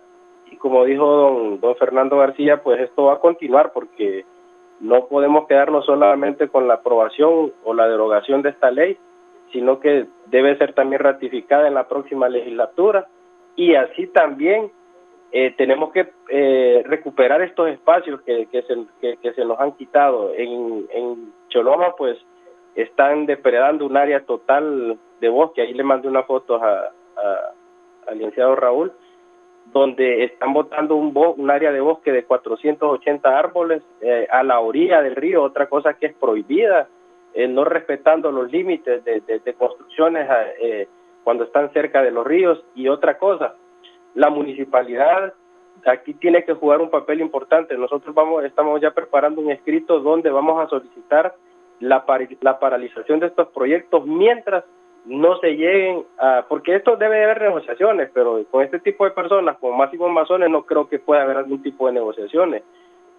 Y como dijo don Fernando García, pues esto va a continuar porque no podemos quedarnos solamente con la aprobación o la derogación de esta ley, sino que debe ser también ratificada en la próxima legislatura. Y así también tenemos que recuperar estos espacios que se nos han quitado. En Choloma, pues, están depredando un área total de bosque. Ahí le mandé una foto al licenciado Raúl, donde están botando un área de bosque de 480 árboles a la orilla del río, otra cosa que es prohibida, no respetando los límites de construcciones cuando están cerca de los ríos. Y otra cosa, la municipalidad aquí tiene que jugar un papel importante. Nosotros estamos ya preparando un escrito donde vamos a solicitar la paralización de estos proyectos mientras no se lleguen a, porque esto debe haber negociaciones, pero con este tipo de personas, como Máximo Mazzones, no creo que pueda haber algún tipo de negociaciones,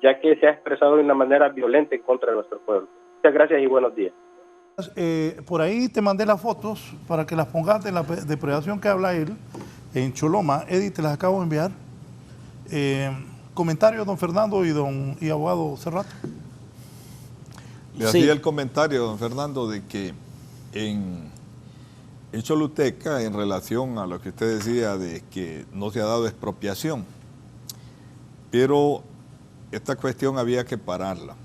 ya que se ha expresado de una manera violenta en contra de nuestro pueblo. Muchas gracias y buenos días. Por ahí te mandé las fotos para que las pongas de la depredación que habla él en Choloma. Eddie, te las acabo de enviar. Comentarios, don Fernando y abogado Cerrato. Le hacía el comentario, don Fernando, de que en Choluteca, en relación a lo que usted decía de que no se ha dado expropiación, pero esta cuestión había que pararla,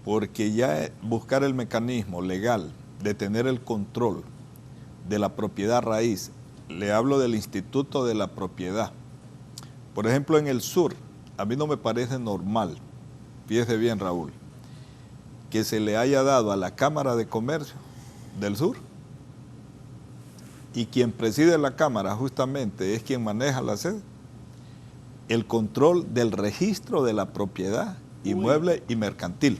porque ya buscar el mecanismo legal de tener el control de la propiedad raíz, le hablo del Instituto de la Propiedad. Por ejemplo, en el sur, a mí no me parece normal, fíjese bien, Raúl, que se le haya dado a la Cámara de Comercio del Sur, y quien preside la Cámara justamente es quien maneja la sede, el control del registro de la propiedad inmueble y mercantil.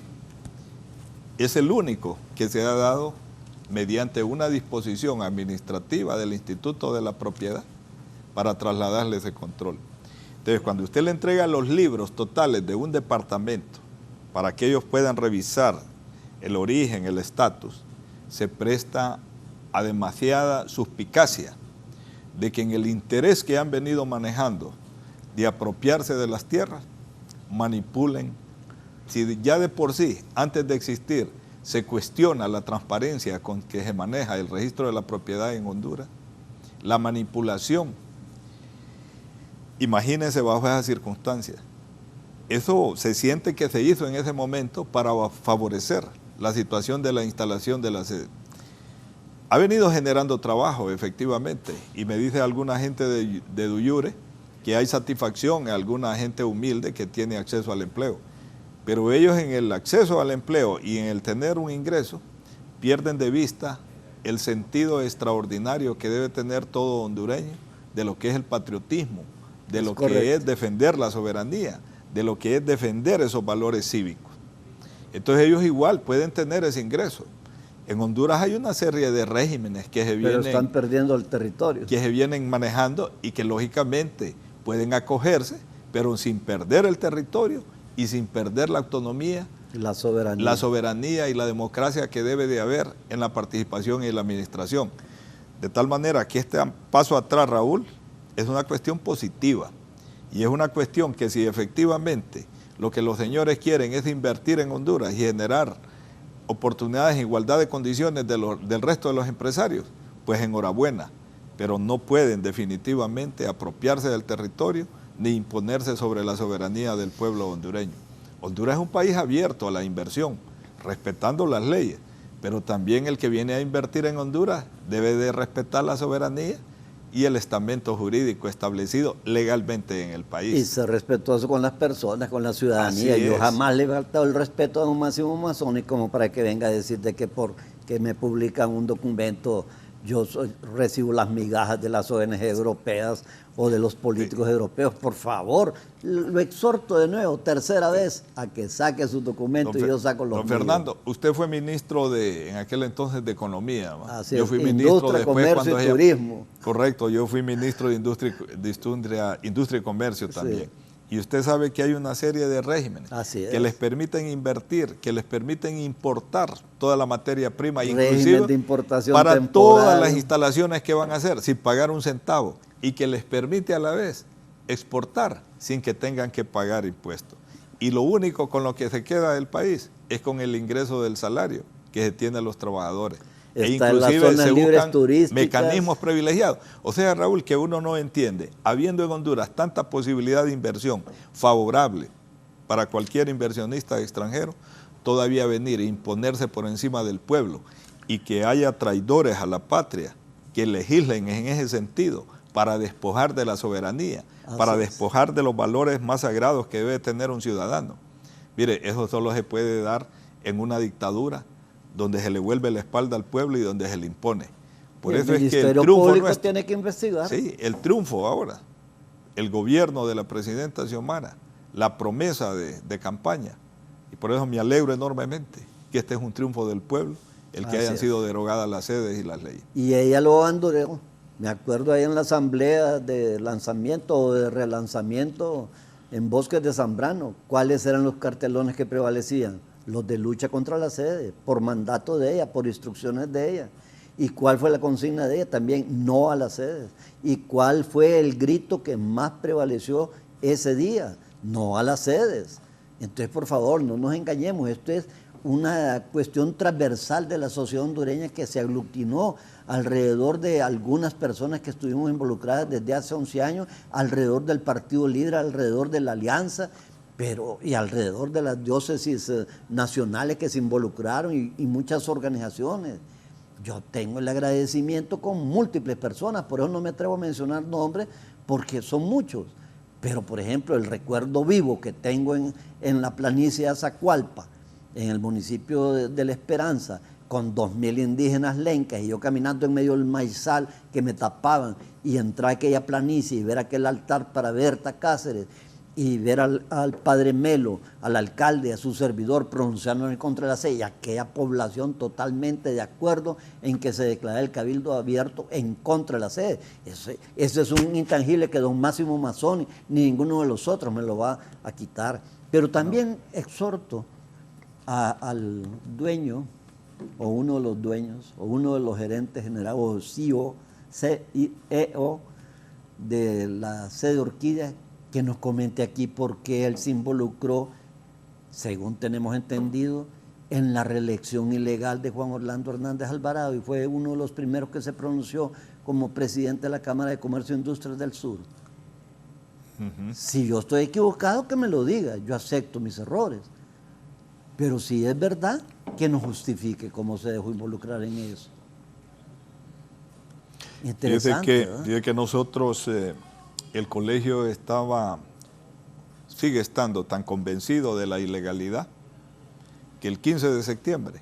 es el único que se ha dado mediante una disposición administrativa del Instituto de la Propiedad para trasladarle ese control. Entonces, cuando usted le entrega los libros totales de un departamento para que ellos puedan revisar el origen, el estatus, se presta a demasiada suspicacia de que en el interés que han venido manejando de apropiarse de las tierras, manipulen. Si ya de por sí, antes de existir, se cuestiona la transparencia con que se maneja el registro de la propiedad en Honduras, la manipulación, imagínense bajo esas circunstancias. Eso se siente que se hizo en ese momento para favorecer la situación de la instalación de la sede. Ha venido generando trabajo, efectivamente, y me dice alguna gente de Duyure que hay satisfacción en alguna gente humilde que tiene acceso al empleo. Pero ellos en el acceso al empleo y en el tener un ingreso, pierden de vista el sentido extraordinario que debe tener todo hondureño de lo que es el patriotismo, de lo que es defender la soberanía, de lo que es defender esos valores cívicos. Entonces ellos igual pueden tener ese ingreso. En Honduras hay una serie de regímenes que pero están perdiendo el territorio, que se vienen manejando y que lógicamente pueden acogerse, pero sin perder el territorio y sin perder la autonomía, la soberanía y la democracia que debe de haber en la participación y la administración. De tal manera que este paso atrás, Raúl, es una cuestión positiva y es una cuestión que si efectivamente lo que los señores quieren es invertir en Honduras y generar oportunidades en igualdad de condiciones del resto de los empresarios, pues enhorabuena, pero no pueden definitivamente apropiarse del territorio ni imponerse sobre la soberanía del pueblo hondureño. Honduras es un país abierto a la inversión, respetando las leyes, pero también el que viene a invertir en Honduras debe de respetar la soberanía y el estamento jurídico establecido legalmente en el país. Y ser respetuoso con las personas, con la ciudadanía. Yo jamás le he faltado el respeto a un máximo masónico como para que venga a decir de que porque me publican un documento yo recibo las migajas de las ONG europeas o de los políticos europeos. Por favor, lo exhorto de nuevo, tercera vez, a que saque sus documentos y yo saco los míos. Don Fernando, usted fue ministro en aquel entonces de Economía, ¿no? Así yo fui ministro Industria, Comercio y Turismo. Correcto, yo fui ministro de Industria y Comercio también. Sí. Y usted sabe que hay una serie de regímenes que les permiten invertir, que les permiten importar toda la materia prima, inclusive de importación para temporal, todas las instalaciones que van a hacer, sin pagar un centavo, y que les permite a la vez exportar sin que tengan que pagar impuestos. Y lo único con lo que se queda del país es con el ingreso del salario que se tiene a los trabajadores. Está inclusive se buscan mecanismos privilegiados. O sea, Raúl, que uno no entiende, habiendo en Honduras tanta posibilidad de inversión favorable para cualquier inversionista extranjero, todavía venir e imponerse por encima del pueblo y que haya traidores a la patria que legislen en ese sentido para despojar de la soberanía, para despojar de los valores más sagrados que debe tener un ciudadano. Mire, eso solo se puede dar en una dictadura donde se le vuelve la espalda al pueblo y donde se le impone. Por eso es que el triunfo nuestro, tiene que investigar. Sí, el triunfo ahora, el gobierno de la presidenta Xiomara, la promesa de campaña, y por eso me alegro enormemente que este es un triunfo del pueblo, el que hayan sido derogadas las sedes y las leyes. Y ella lo abandonó. Me acuerdo ahí en la asamblea de lanzamiento o de relanzamiento en Bosques de Zambrano, ¿cuáles eran los cartelones que prevalecían? Los de lucha contra la sede, por mandato de ella, por instrucciones de ella. ¿Y cuál fue la consigna de ella? También no a las sedes. ¿Y cuál fue el grito que más prevaleció ese día? No a las sedes. Entonces, por favor, no nos engañemos. Esto es una cuestión transversal de la sociedad hondureña que se aglutinó alrededor de algunas personas que estuvimos involucradas desde hace 11 años, alrededor del partido líder, alrededor de la alianza, y alrededor de las diócesis nacionales que se involucraron y muchas organizaciones. Yo tengo el agradecimiento con múltiples personas, por eso no me atrevo a mencionar nombres, porque son muchos. Pero, por ejemplo, el recuerdo vivo que tengo en la planicie de Azacualpa, en el municipio de La Esperanza, con 2,000 indígenas lencas, y yo caminando en medio del maizal que me tapaban, y entrar a aquella planicie y ver aquel altar para Berta Cáceres, y ver al padre Melo, al alcalde, a su servidor pronunciando en contra de la sede, y aquella población totalmente de acuerdo en que se declara el cabildo abierto en contra de la sede. Ese es un intangible que don Máximo Mazzoni ni ninguno de los otros me lo va a quitar. Pero también exhorto al dueño, o uno de los dueños, o uno de los gerentes generales, o CEO de la sede Orquídea, que nos comente aquí por qué él se involucró, según tenemos entendido, en la reelección ilegal de Juan Orlando Hernández Alvarado, y fue uno de los primeros que se pronunció como presidente de la Cámara de Comercio e Industrias del Sur. Si yo estoy equivocado, que me lo diga, yo acepto mis errores, pero si es verdad, que nos justifique cómo se dejó involucrar en eso. Interesante, dice que nosotros, el colegio sigue estando tan convencido de la ilegalidad que el 15 de septiembre,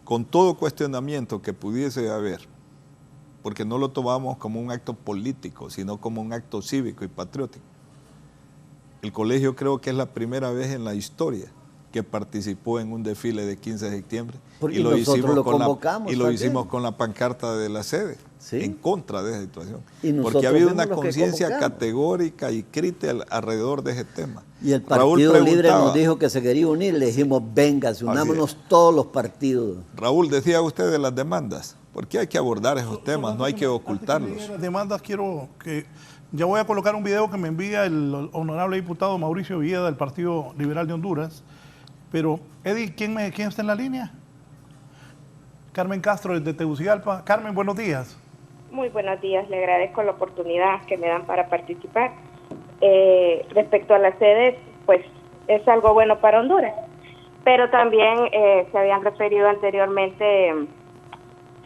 con todo cuestionamiento que pudiese haber, porque no lo tomamos como un acto político, sino como un acto cívico y patriótico, el colegio creo que es la primera vez en la historia que participó en un desfile de 15 de septiembre, y lo hicimos con la pancarta de la sede, ¿sí?, en contra de esa situación, porque ha habido una conciencia categórica y crítica alrededor de ese tema. Y el Partido Libre nos dijo que se quería unir, le dijimos, venga, unámonos todos los partidos. Raúl, decía usted de las demandas, porque hay que abordar esos temas, no hay que ocultarlos. Las demandas, quiero que... Ya voy a colocar un video que me envía el honorable diputado Mauricio Villeda del Partido Liberal de Honduras. Pero, Eddie, ¿quién está en la línea? Carmen Castro, desde Tegucigalpa. Carmen, buenos días. Muy buenos días, le agradezco la oportunidad que me dan para participar. Respecto a las sedes, pues es algo bueno para Honduras, pero también se habían referido anteriormente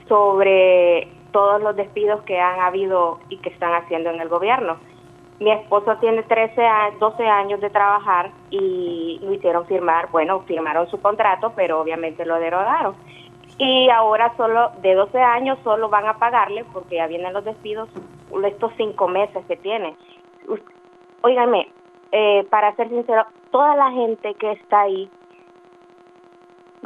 sobre todos los despidos que han habido y que están haciendo en el gobierno. Mi esposo tiene 12 años de trabajar y lo hicieron firmar, bueno, firmaron su contrato, pero obviamente lo derogaron. Y ahora solo de 12 años solo van a pagarle, porque ya vienen los despidos, estos 5 meses que tiene. Óigame, para ser sincero, toda la gente que está ahí,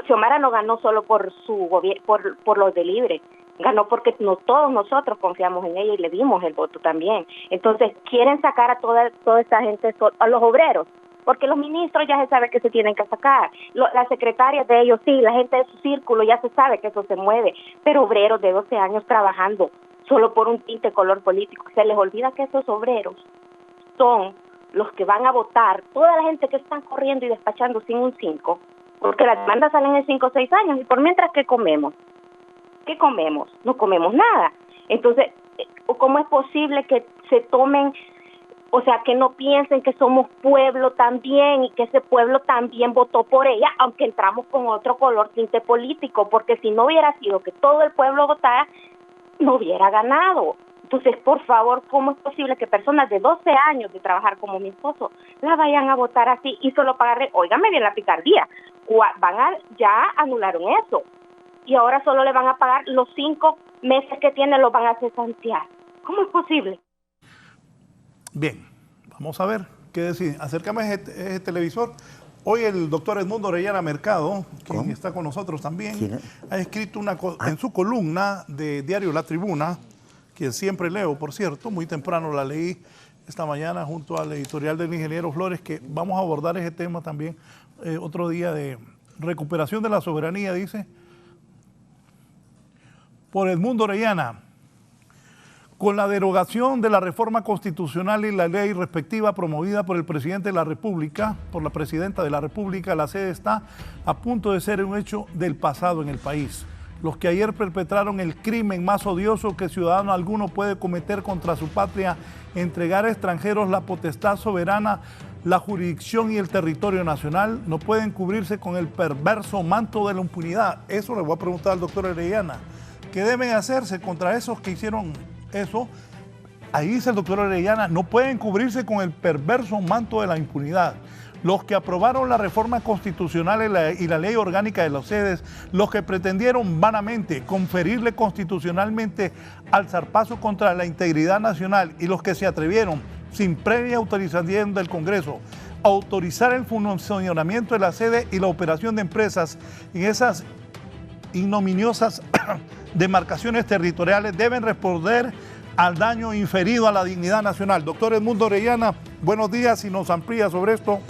Xiomara no ganó solo por su gobierno, por los de Libre. Ganó porque todos nosotros confiamos en ella y le dimos el voto también. Entonces, quieren sacar a toda esta gente, a los obreros, porque los ministros ya se sabe que se tienen que sacar, las secretarias de ellos sí, la gente de su círculo ya se sabe que eso se mueve, pero obreros de 12 años trabajando solo por un tinte color político, se les olvida que esos obreros son los que van a votar, toda la gente que están corriendo y despachando sin un 5, porque las demandas salen en 5 o 6 años, y por mientras, ¿qué comemos? ¿Qué comemos? No comemos nada. Entonces, ¿cómo es posible que se tomen, o sea, que no piensen que somos pueblo también y que ese pueblo también votó por ella, aunque entramos con otro color tinte político? Porque si no hubiera sido que todo el pueblo votara, no hubiera ganado. Entonces, por favor, ¿cómo es posible que personas de 12 años de trabajar como mi esposo la vayan a votar así y solo pagarle? Óigame bien la picardía, ya anularon eso. Y ahora solo le van a pagar los 5 meses que tiene, los van a cesantear. ¿Cómo es posible? Bien, vamos a ver qué deciden. Acércame a ese televisor. Hoy el doctor Edmundo Orellana Mercado, quien está con nosotros también, ha escrito en su columna de Diario La Tribuna, que siempre leo, por cierto, muy temprano la leí esta mañana junto al editorial del ingeniero Flores, que vamos a abordar ese tema también otro día, de recuperación de la soberanía, dice, por Edmundo Orellana. Con la derogación de la reforma constitucional y la ley respectiva promovida por el presidente de la República, por la presidenta de la República, la sede está a punto de ser un hecho del pasado en el país. Los que ayer perpetraron el crimen más odioso que ciudadano alguno puede cometer contra su patria, entregar a extranjeros la potestad soberana, la jurisdicción y el territorio nacional, no pueden cubrirse con el perverso manto de la impunidad. Eso le voy a preguntar al doctor Orellana. ¿Qué deben hacerse contra esos que hicieron eso? Ahí dice el doctor Orellana, no pueden cubrirse con el perverso manto de la impunidad. Los que aprobaron la reforma constitucional y la ley orgánica de las sedes, los que pretendieron vanamente conferirle constitucionalmente al zarpazo contra la integridad nacional, y los que se atrevieron sin previa autorización del Congreso. Autorizar el funcionamiento de la sede y la operación de empresas en esas ignominiosas demarcaciones territoriales deben responder al daño inferido a la dignidad nacional. Doctor Edmundo Orellana, buenos días y nos amplía sobre esto.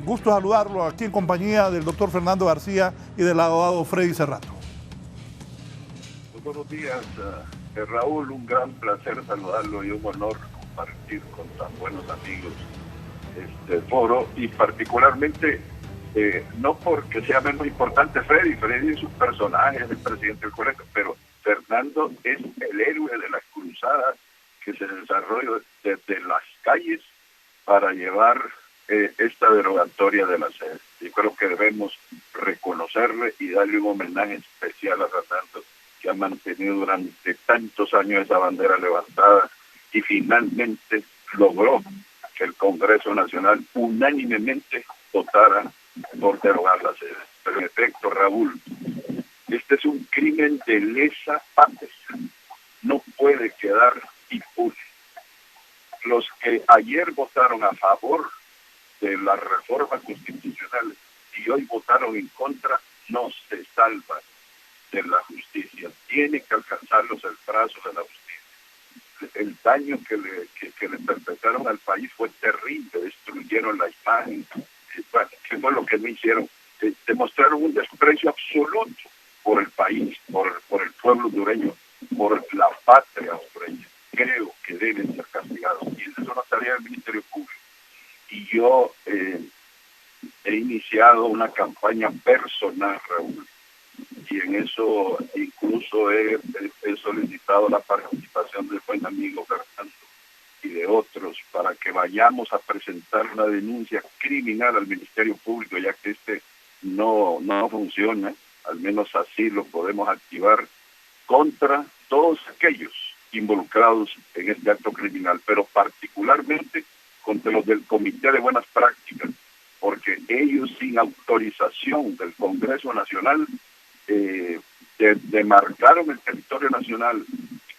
Gusto saludarlo aquí en compañía del doctor Fernando García y del abogado Freddy Cerrato. Muy buenos días, Raúl, un gran placer saludarlo y un honor compartir con tan buenos amigos este foro y particularmente no porque sea menos importante Freddy es un personaje, es el presidente del colegio, pero Fernando es el héroe de las cruzadas que se desarrolló desde las calles para llevar esta derogatoria de la sede. Yo creo que debemos reconocerle y darle un homenaje especial a Fernando, que ha mantenido durante tantos años esa bandera levantada y finalmente logró que el Congreso Nacional unánimemente votara por derogar la sede. Pero en efecto, Raúl, este es un crimen de lesa patria. No puede quedar impune. Los que ayer votaron a favor de la reforma constitucional y hoy votaron en contra, no se salvan de la justicia. Tiene que alcanzarlos el brazo de la justicia. El daño que le perpetraron al país fue terrible, destruyeron la imagen. Bueno, ¿qué fue lo que no hicieron? Demostraron un desprecio absoluto por el país, por el pueblo hondureño, por la patria hondureña. Creo que deben ser castigados y eso es una tarea del Ministerio Público. Y yo he iniciado una campaña personal, Raúl, y en eso incluso he solicitado la participación del buen amigo Fernando y de otros para que vayamos a presentar una denuncia criminal al Ministerio Público, ya que no funciona, al menos así lo podemos activar contra todos aquellos involucrados en este acto criminal, pero particularmente contra los del Comité de Buenas Prácticas, porque ellos sin autorización del Congreso Nacional demarcaron el territorio nacional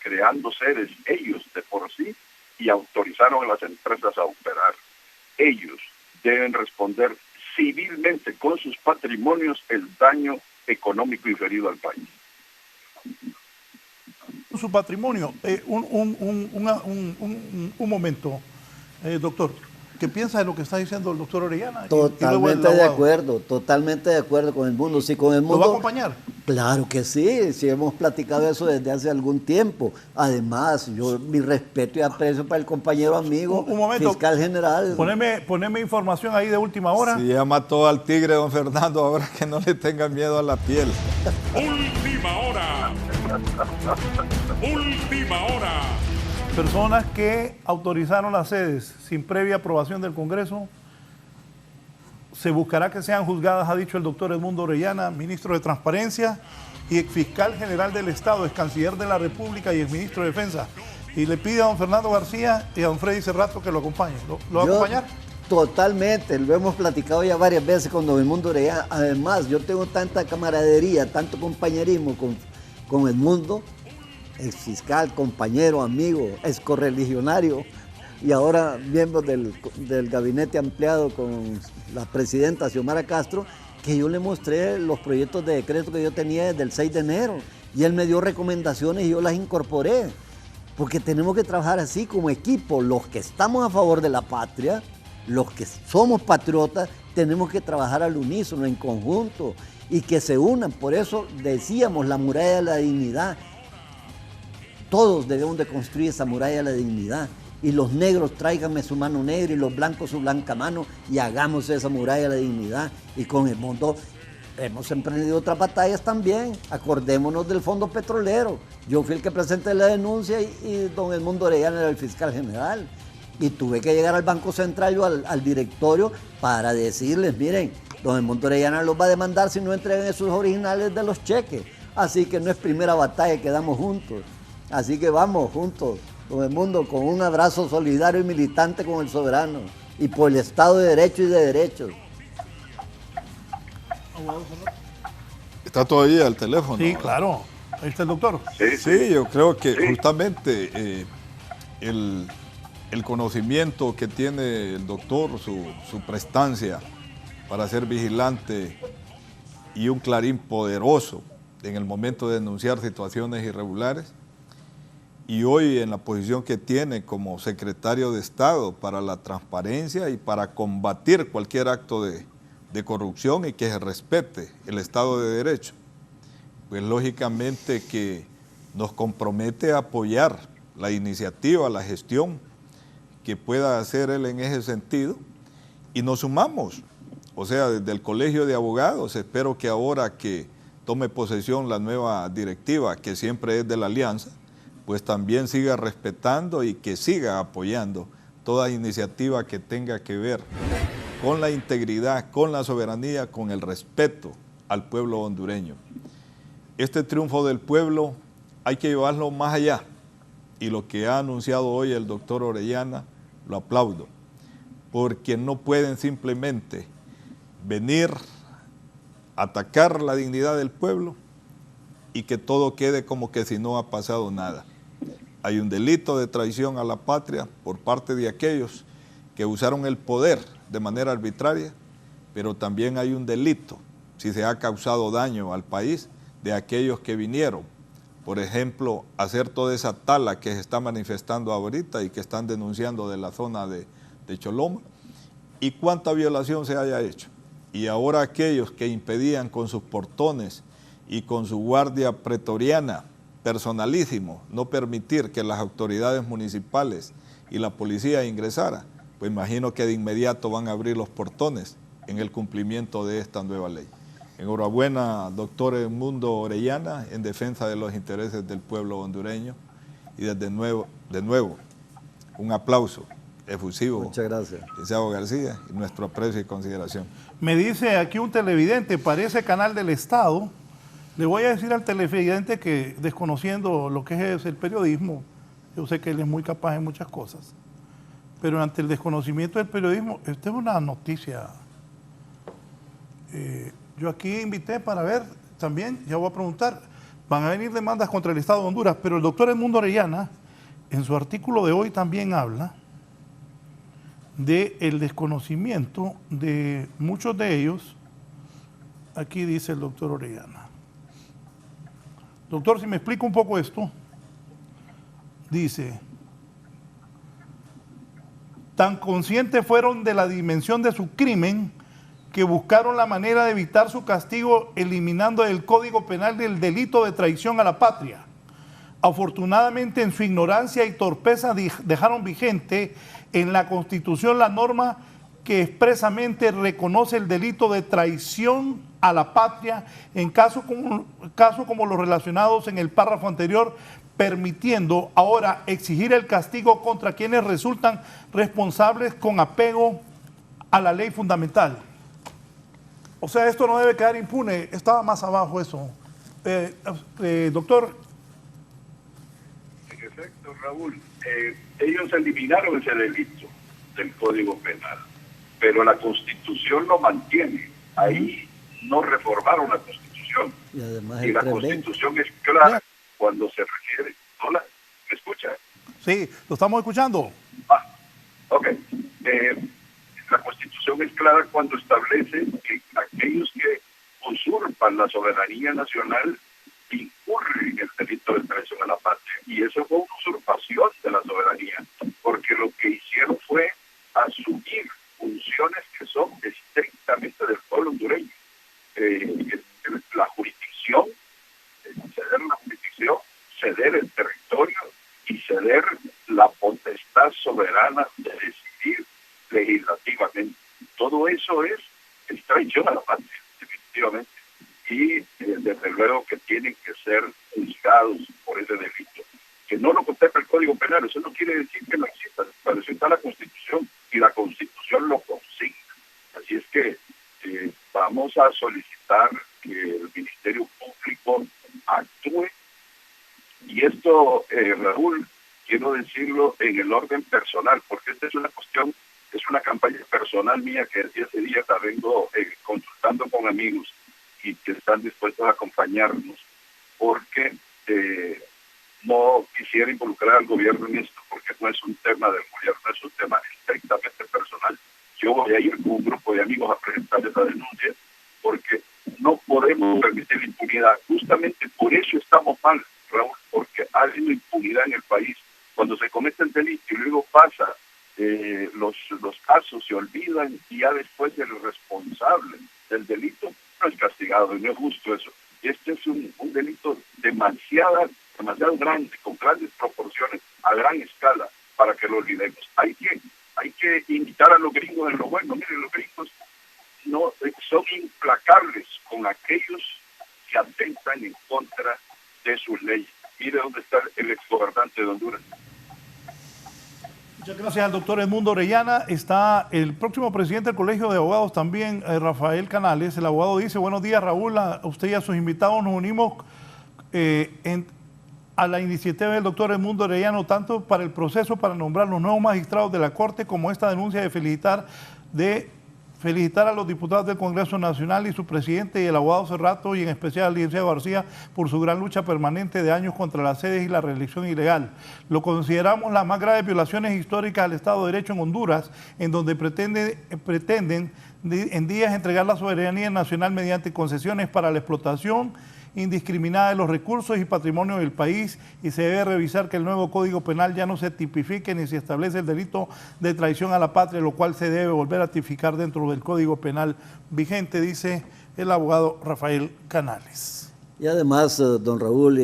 creando sedes ellos de por sí y autorizaron a las empresas a operar. Ellos deben responder civilmente con sus patrimonios el daño económico inferido al país. Su patrimonio, un momento, doctor, ¿qué piensa de lo que está diciendo el doctor Orellana? Totalmente de acuerdo con el mundo. Sí, con el mundo. ¿Lo va a acompañar? Claro que sí, sí hemos platicado eso desde hace algún tiempo. Además, mi respeto y aprecio para el compañero amigo, un momento, fiscal general. Poneme información ahí de última hora. Si ya mató al tigre, don Fernando, ahora que no le tengan miedo a la piel. Última hora. Última hora. Personas que autorizaron las sedes sin previa aprobación del Congreso, se buscará que sean juzgadas, ha dicho el doctor Edmundo Orellana, ministro de Transparencia y exfiscal general del Estado, ex canciller de la República y exministro de Defensa. Y le pide a don Fernando García y a don Freddy Cerrato que lo acompañen. ¿Lo va a acompañar? Totalmente, lo hemos platicado ya varias veces con don Edmundo Orellana. Además, yo tengo tanta camaradería, tanto compañerismo con Edmundo, ex fiscal, compañero, amigo, ex correligionario y ahora miembro del gabinete ampliado con la presidenta Xiomara Castro, que yo le mostré los proyectos de decreto que yo tenía desde el 6 de enero y él me dio recomendaciones y yo las incorporé, porque tenemos que trabajar así como equipo, los que estamos a favor de la patria, los que somos patriotas, tenemos que trabajar al unísono, en conjunto y que se unan. Por eso decíamos la muralla de la dignidad. Todos debemos de construir esa muralla de la dignidad. Y los negros tráiganme su mano negra y los blancos su blanca mano y hagamos esa muralla de la dignidad. Y con el mundo hemos emprendido otras batallas también. Acordémonos del Fondo Petrolero. Yo fui el que presenté la denuncia y don Edmundo Orellana era el fiscal general. Y tuve que llegar al Banco Central, yo al directorio, para decirles, miren, don Edmundo Orellana los va a demandar si no entregan esos originales de los cheques. Así que no es primera batalla que damos juntos. Así que vamos juntos, don Edmundo, con un abrazo solidario y militante con el soberano y por el Estado de Derecho y de Derechos. ¿Está todavía el teléfono? Sí, claro. Ahí está el doctor. Sí, yo creo que justamente el el conocimiento que tiene el doctor, su prestancia para ser vigilante y un clarín poderoso en el momento de denunciar situaciones irregulares, y hoy en la posición que tiene como secretario de Estado para la transparencia y para combatir cualquier acto de corrupción y que se respete el Estado de Derecho, pues lógicamente que nos compromete a apoyar la iniciativa, la gestión que pueda hacer él en ese sentido, y nos sumamos. O sea, desde el Colegio de Abogados, espero que ahora que tome posesión la nueva directiva, que siempre es de la Alianza, pues también siga respetando y que siga apoyando toda iniciativa que tenga que ver con la integridad, con la soberanía, con el respeto al pueblo hondureño. Este triunfo del pueblo hay que llevarlo más allá, y lo que ha anunciado hoy el doctor Orellana lo aplaudo, porque no pueden simplemente venir a atacar la dignidad del pueblo y que todo quede como que si no ha pasado nada. Hay un delito de traición a la patria por parte de aquellos que usaron el poder de manera arbitraria, pero también hay un delito si se ha causado daño al país de aquellos que vinieron, por ejemplo, a hacer toda esa tala que se está manifestando ahorita y que están denunciando de la zona de Choloma, y cuánta violación se haya hecho. Y ahora aquellos que impedían con sus portones y con su guardia pretoriana, personalísimo, no permitir que las autoridades municipales y la policía ingresara, pues imagino que de inmediato van a abrir los portones en el cumplimiento de esta nueva ley. Enhorabuena, doctor Edmundo Orellana, en defensa de los intereses del pueblo hondureño, y de nuevo, un aplauso efusivo. Muchas gracias. Licenciado García, y nuestro aprecio y consideración. Me dice aquí un televidente, parece canal del Estado. Le voy a decir al televidente que, desconociendo lo que es el periodismo, yo sé que él es muy capaz en muchas cosas, pero ante el desconocimiento del periodismo, esta es una noticia. Yo aquí invité para ver también, ya voy a preguntar, van a venir demandas contra el Estado de Honduras, pero el doctor Edmundo Orellana, en su artículo de hoy también habla del desconocimiento de muchos de ellos. Aquí dice el doctor Orellana. Doctor, si me explica un poco esto, dice, tan conscientes fueron de la dimensión de su crimen que buscaron la manera de evitar su castigo eliminando del Código Penal el delito de traición a la patria. Afortunadamente, en su ignorancia y torpeza dejaron vigente en la Constitución la norma que expresamente reconoce el delito de traición a la patria en casos como los relacionados en el párrafo anterior, permitiendo ahora exigir el castigo contra quienes resultan responsables con apego a la ley fundamental. O sea, esto no debe quedar impune. Estaba más abajo eso. Doctor. En efecto, Raúl, ellos eliminaron ese delito del Código Penal, pero la Constitución lo mantiene. Ahí no reformaron la Constitución. Y además y la Constitución es clara cuando se refiere. Hola, ¿me escucha? Sí, lo estamos escuchando. Ok. La Constitución es clara cuando establece que aquellos que usurpan la soberanía nacional incurren en el delito de traición a la patria. Y eso fue una usurpación de la soberanía, porque lo que hicieron fue asumir funciones que son estrictamente del pueblo hondureño. La jurisdicción, ceder el territorio y ceder la potestad soberana de decidir legislativamente. Todo eso es traición a la patria, definitivamente. Y desde luego que tienen que ser juzgados por ese delito. Que no lo contempla el Código Penal, eso no quiere decir que no exista. Para eso está la Constitución, y la Constitución lo consigna. Así es que vamos a solicitar que el Ministerio Público actúe. Y esto, Raúl, quiero decirlo en el orden personal, porque esta es una cuestión, es una campaña personal mía que desde ese día la vengo consultando con amigos y que están dispuestos a acompañarnos, porque no quisiera involucrar al gobierno en esto, porque no es un tema del gobierno, es un tema estrictamente personal. Yo voy a ir con un grupo de amigos a presentar esa denuncia, porque no podemos permitir la impunidad. Justamente por eso estamos mal, Raúl, porque ha habido impunidad en el país. Cuando se comete el delito y luego pasa, los casos se olvidan y ya después el responsable del delito no es castigado, y no es justo eso. Este es un delito demasiado grande, con grandes proporciones, a gran escala, para que lo olvidemos. Hay que invitar a los gringos en lo bueno. Miren, los gringos no son implacables con aquellos que atentan en contra de sus leyes. Mire dónde está el exgobernante de Honduras. Muchas gracias al doctor Edmundo Orellana. Está el próximo presidente del Colegio de Abogados también, Rafael Canales. El abogado dice: buenos días, Raúl, a usted y a sus invitados. Nos unimos a la iniciativa del doctor Edmundo Orellana, tanto para el proceso para nombrar los nuevos magistrados de la Corte, como esta denuncia de felicitar a los diputados del Congreso Nacional y su presidente y el abogado Cerrato, y en especial al licenciado García, por su gran lucha permanente de años contra las sedes y la reelección ilegal. Lo consideramos las más graves violaciones históricas al Estado de Derecho en Honduras, en donde pretenden en días entregar la soberanía nacional mediante concesiones para la explotación indiscriminada de los recursos y patrimonio del país, y se debe revisar que el nuevo Código Penal ya no se tipifique ni se establece el delito de traición a la patria, lo cual se debe volver a tipificar dentro del Código Penal vigente, dice el abogado Rafael Canales. Y además, don Raúl,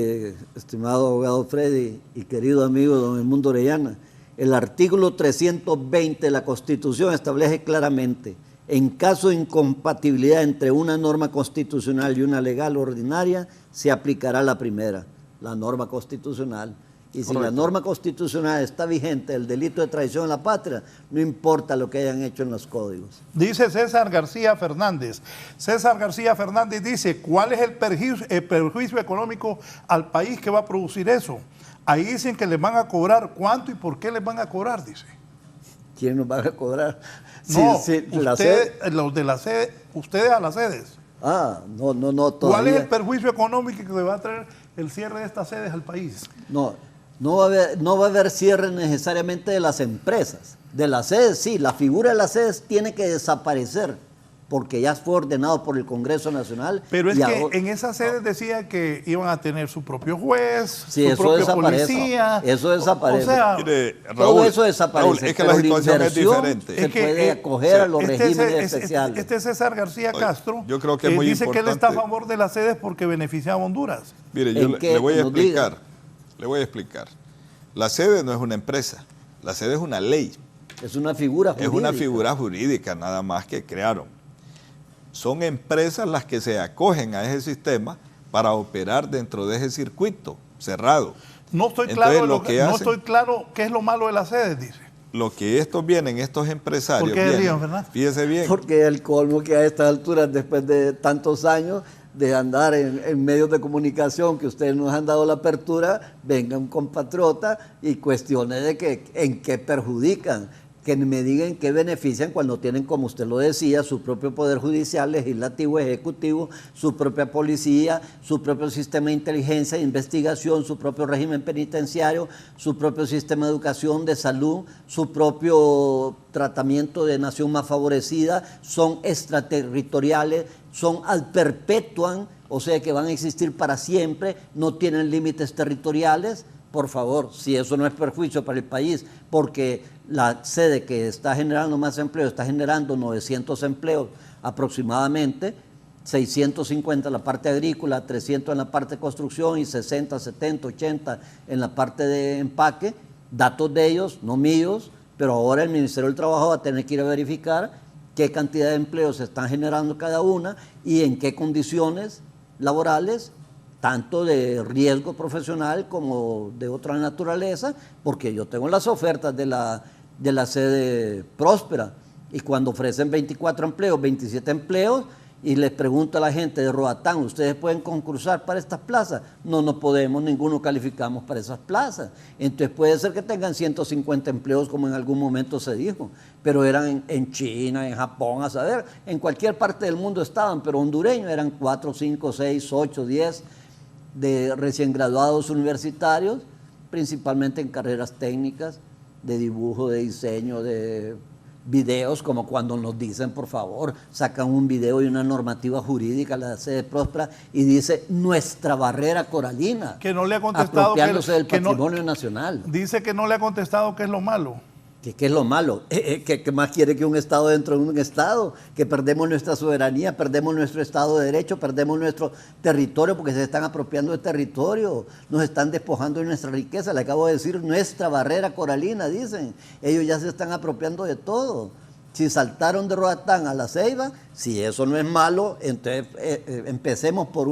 estimado abogado Freddy y querido amigo don Edmundo Orellana, el artículo 320 de la Constitución establece claramente: en caso de incompatibilidad entre una norma constitucional y una legal ordinaria, se aplicará la primera, la norma constitucional. Y si la norma constitucional está vigente, el delito de traición a la patria, no importa lo que hayan hecho en los códigos. Dice César García Fernández. César García Fernández dice: ¿cuál es el perjuicio económico al país que va a producir eso? Ahí dicen que les van a cobrar. ¿Cuánto y por qué les van a cobrar? Dice. ¿Quién nos va a cobrar? No, los de la sede, ustedes a las sedes. No, todavía. ¿Cuál es el perjuicio económico que va a traer el cierre de estas sedes al país? No va a haber cierre necesariamente de las empresas. De las sedes, sí, la figura de las sedes tiene que desaparecer, porque ya fue ordenado por el Congreso Nacional. Pero es que en esas sedes decía que iban a tener su propio juez, sí, su propio policía. Eso desaparece. O sea, mire, Raúl, todo eso desaparece. Raúl, es que la situación es diferente. Se puede acoger a los regímenes especiales. Este César García Castro yo creo que es muy dice importante. Que él está a favor de las sedes porque beneficiaba a Honduras. Mire, yo le voy a explicar. La sede no es una empresa, la sede es una ley. Es una figura jurídica. Es una figura jurídica nada más que crearon. Son empresas las que se acogen a ese sistema para operar dentro de ese circuito cerrado. No estoy claro qué es lo malo de las sedes, dice. Lo que estos empresarios ¿por qué ríen, verdad? Fíjese bien. Porque el colmo que a estas alturas, después de tantos años de andar en medios de comunicación, que ustedes nos han dado la apertura, venga un compatriota y cuestione de que en qué perjudican, que me digan qué benefician cuando tienen, como usted lo decía, su propio poder judicial, legislativo, ejecutivo, su propia policía, su propio sistema de inteligencia, de investigación, su propio régimen penitenciario, su propio sistema de educación, de salud, su propio tratamiento de nación más favorecida, son extraterritoriales, son ad perpetuam, o sea que van a existir para siempre, no tienen límites territoriales. Por favor, si eso no es perjuicio para el país, porque la sede que está generando más empleo, está generando 900 empleos aproximadamente, 650 en la parte agrícola, 300 en la parte de construcción y 60, 70, 80 en la parte de empaque, datos de ellos, no míos, pero ahora el Ministerio del Trabajo va a tener que ir a verificar qué cantidad de empleos se están generando cada una y en qué condiciones laborales, tanto de riesgo profesional como de otra naturaleza, porque yo tengo las ofertas de la sede Próspera, y cuando ofrecen 24 empleos, 27 empleos, y les pregunto a la gente de Roatán, ¿ustedes pueden concursar para estas plazas? No podemos, ninguno calificamos para esas plazas. Entonces puede ser que tengan 150 empleos, como en algún momento se dijo, pero eran en China, en Japón, a saber, en cualquier parte del mundo estaban, pero hondureños eran 4, 5, 6, 8, 10, de recién graduados universitarios, principalmente en carreras técnicas, de dibujo, de diseño, de videos, como cuando nos dicen, por favor, sacan un video y una normativa jurídica, la sede Próspera, y dice nuestra barrera coralina, que no le ha contestado, apropiándose del que patrimonio nacional. Dice que no le ha contestado qué es lo malo. ¿Qué es lo malo? ¿Qué más quiere que un Estado dentro de un Estado? Que perdemos nuestra soberanía, perdemos nuestro Estado de Derecho, perdemos nuestro territorio porque se están apropiando del territorio, nos están despojando de nuestra riqueza. Le acabo de decir nuestra barrera coralina, dicen. Ellos ya se están apropiando de todo. Si saltaron de Roatán a La Ceiba, si eso no es malo, entonces empecemos por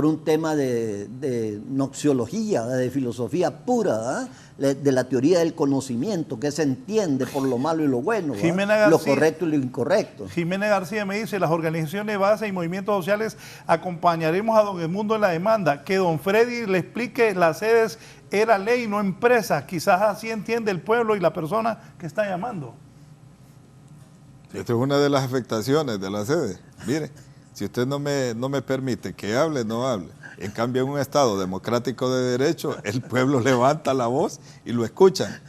un tema de noxiología, de filosofía pura, de la teoría del conocimiento, que se entiende por lo malo y lo bueno, lo correcto y lo incorrecto. Jimena García me dice, las organizaciones de base y movimientos sociales acompañaremos a don Edmundo en la demanda, que don Freddy le explique las sedes era ley, no empresa, quizás así entiende el pueblo y la persona que está llamando. Esta es una de las afectaciones de la sede. Mire, si usted no me permite que hable, no hable. En cambio, en un Estado democrático de derecho, el pueblo levanta la voz y lo escuchan.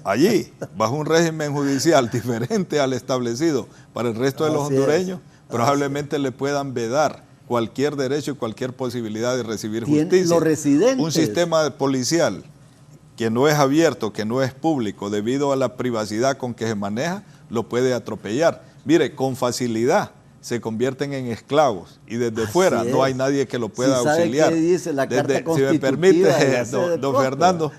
Allí, bajo un régimen judicial diferente al establecido para el resto de los hondureños, probablemente le puedan vedar cualquier derecho y cualquier posibilidad de recibir justicia. Los residentes. Un sistema policial que no es abierto, que no es público, debido a la privacidad con que se maneja, lo puede atropellar. Mire, con facilidad se convierten en esclavos y desde fuera no hay nadie que lo pueda auxiliar. ¿Qué dice la Carta Si me permite, don Fernando,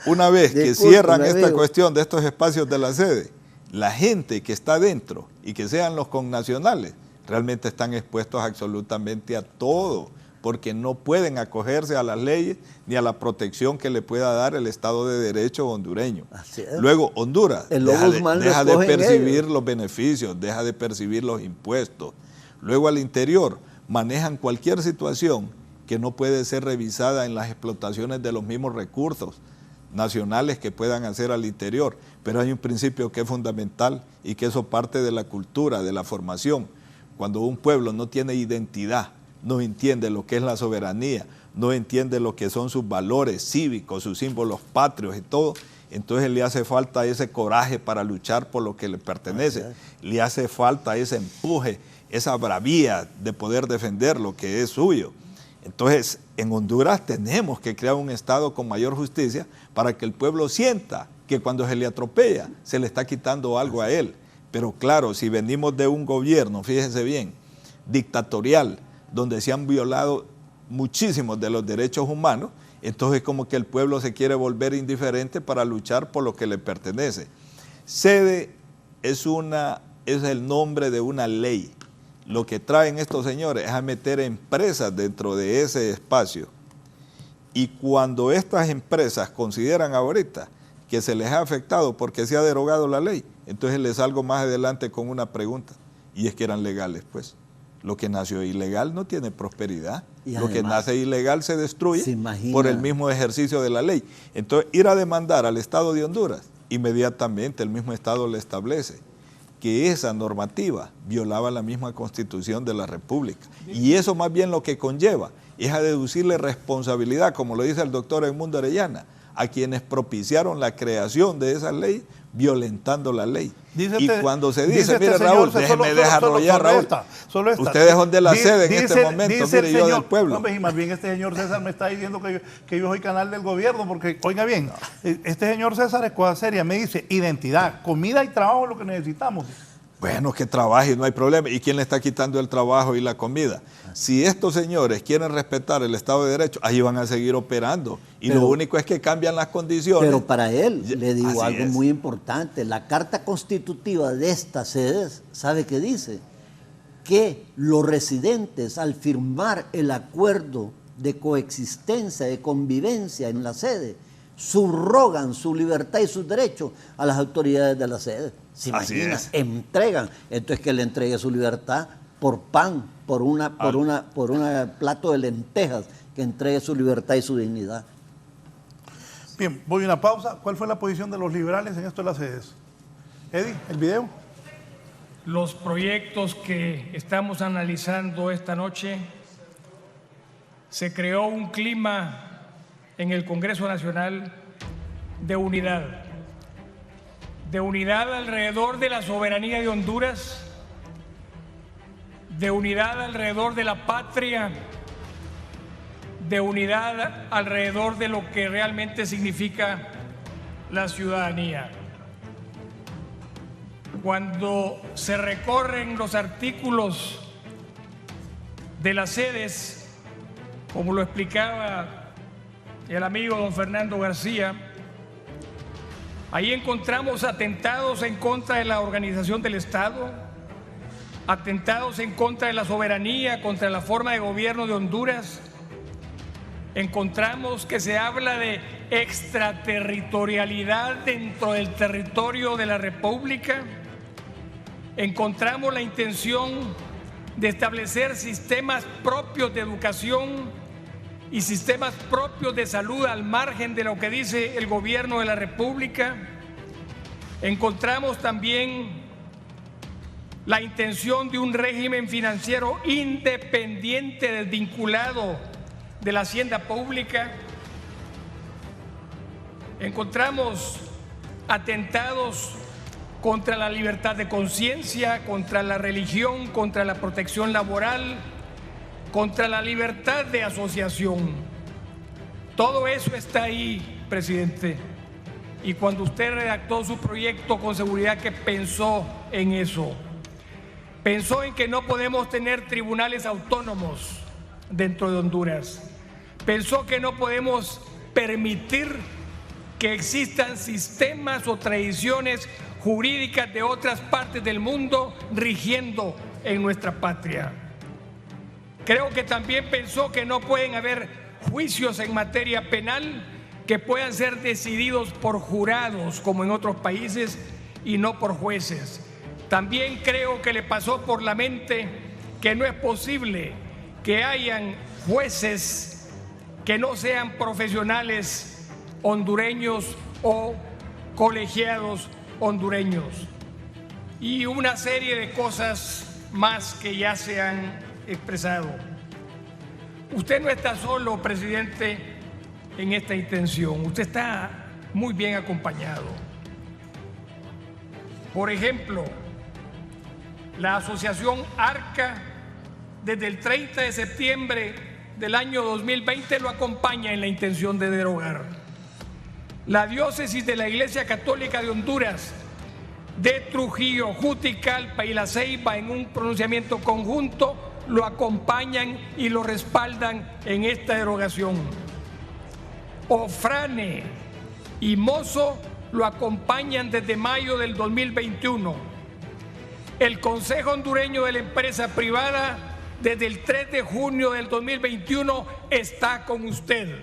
una vez que Disculpe, cierran esta cuestión de estos espacios de la sede, la gente que está dentro y que sean los connacionales, realmente están expuestos absolutamente a todo, porque no pueden acogerse a las leyes ni a la protección que le pueda dar el Estado de Derecho hondureño. Luego, Honduras deja de percibir los beneficios, deja de percibir los impuestos. Luego, al interior, manejan cualquier situación que no puede ser revisada en las explotaciones de los mismos recursos nacionales que puedan hacer al interior. Pero hay un principio que es fundamental y que eso parte de la cultura, de la formación. Cuando un pueblo no tiene identidad, no entiende lo que es la soberanía, no entiende lo que son sus valores cívicos, sus símbolos patrios y todo, entonces le hace falta ese coraje para luchar por lo que le pertenece, le hace falta ese empuje, esa bravía de poder defender lo que es suyo. Entonces, en Honduras tenemos que crear un Estado con mayor justicia para que el pueblo sienta que cuando se le atropella, se le está quitando algo a él. Pero claro, si venimos de un gobierno, fíjense bien, dictatorial, donde se han violado muchísimos de los derechos humanos, entonces como que el pueblo se quiere volver indiferente para luchar por lo que le pertenece. Sede es el nombre de una ley. Lo que traen estos señores es a meter empresas dentro de ese espacio. Y cuando estas empresas consideran ahorita que se les ha afectado porque se ha derogado la ley, entonces les salgo más adelante con una pregunta, y es que eran legales, pues. Lo que nació ilegal no tiene prosperidad. Lo que nace ilegal se destruye por el mismo ejercicio de la ley. Entonces, ir a demandar al Estado de Honduras, inmediatamente el mismo Estado le establece que esa normativa violaba la misma Constitución de la República. Y eso más bien lo que conlleva es a deducirle responsabilidad, como lo dice el doctor Edmundo Orellana, a quienes propiciaron la creación de esa ley, violentando la ley. Y cuando se dice, mire Raúl, déjeme desarrollar, Raúl, ustedes son de la sede en este momento, mire, yo del pueblo. Hombre, y más bien este señor César me está diciendo que yo soy canal del gobierno, porque, oiga bien, este señor César es cosa seria, me dice, identidad, comida y trabajo es lo que necesitamos. Bueno, que trabaje, no hay problema. ¿Y quién le está quitando el trabajo y la comida? Si estos señores quieren respetar el Estado de Derecho, ahí van a seguir operando. Y lo único es que cambian las condiciones. Pero para él, le digo algo muy importante. La Carta Constitutiva de estas sedes, ¿sabe qué dice? Que los residentes, al firmar el acuerdo de coexistencia, de convivencia en la sede, subrogan su libertad y sus derechos a las autoridades de la sede. ¿Se imagina? Entregan. Entonces, que le entregue su libertad por pan, por una plato de lentejas, que entregue su libertad y su dignidad. Bien, voy a una pausa. ¿Cuál fue la posición de los liberales en esto de las sedes? Eddie, el video. Los proyectos que estamos analizando esta noche se creó un clima en el Congreso Nacional de unidad alrededor de la soberanía de Honduras, de unidad alrededor de la patria, de unidad alrededor de lo que realmente significa la ciudadanía. Cuando se recorren los artículos de las sedes, como lo explicaba el amigo don Fernando García, ahí encontramos atentados en contra de la organización del Estado, atentados en contra de la soberanía, contra la forma de gobierno de Honduras. Encontramos que se habla de extraterritorialidad dentro del territorio de la República. Encontramos la intención de establecer sistemas propios de educación y sistemas propios de salud al margen de lo que dice el gobierno de la República. Encontramos también la intención de un régimen financiero independiente, desvinculado de la hacienda pública. Encontramos atentados contra la libertad de conciencia, contra la religión, contra la protección laboral, contra la libertad de asociación. Todo eso está ahí, presidente. Y cuando usted redactó su proyecto, con seguridad que pensó en eso. Pensó en que no podemos tener tribunales autónomos dentro de Honduras. Pensó que no podemos permitir que existan sistemas o tradiciones jurídicas de otras partes del mundo rigiendo en nuestra patria. Creo que también pensó que no pueden haber juicios en materia penal que puedan ser decididos por jurados como en otros países y no por jueces. También creo que le pasó por la mente que no es posible que hayan jueces que no sean profesionales hondureños o colegiados hondureños. Y una serie de cosas más que ya se han expresado. Usted no está solo, presidente, en esta intención. Usted está muy bien acompañado. Por ejemplo, la asociación ARCA, desde el 30 de septiembre del año 2020, lo acompaña en la intención de derogar. La diócesis de la Iglesia Católica de Honduras, de Trujillo, Juticalpa y La Ceiba, en un pronunciamiento conjunto, lo acompañan y lo respaldan en esta derogación. Ofrane y Mozo lo acompañan desde mayo del 2021. El Consejo Hondureño de la Empresa Privada, desde el 3 de junio del 2021, está con usted.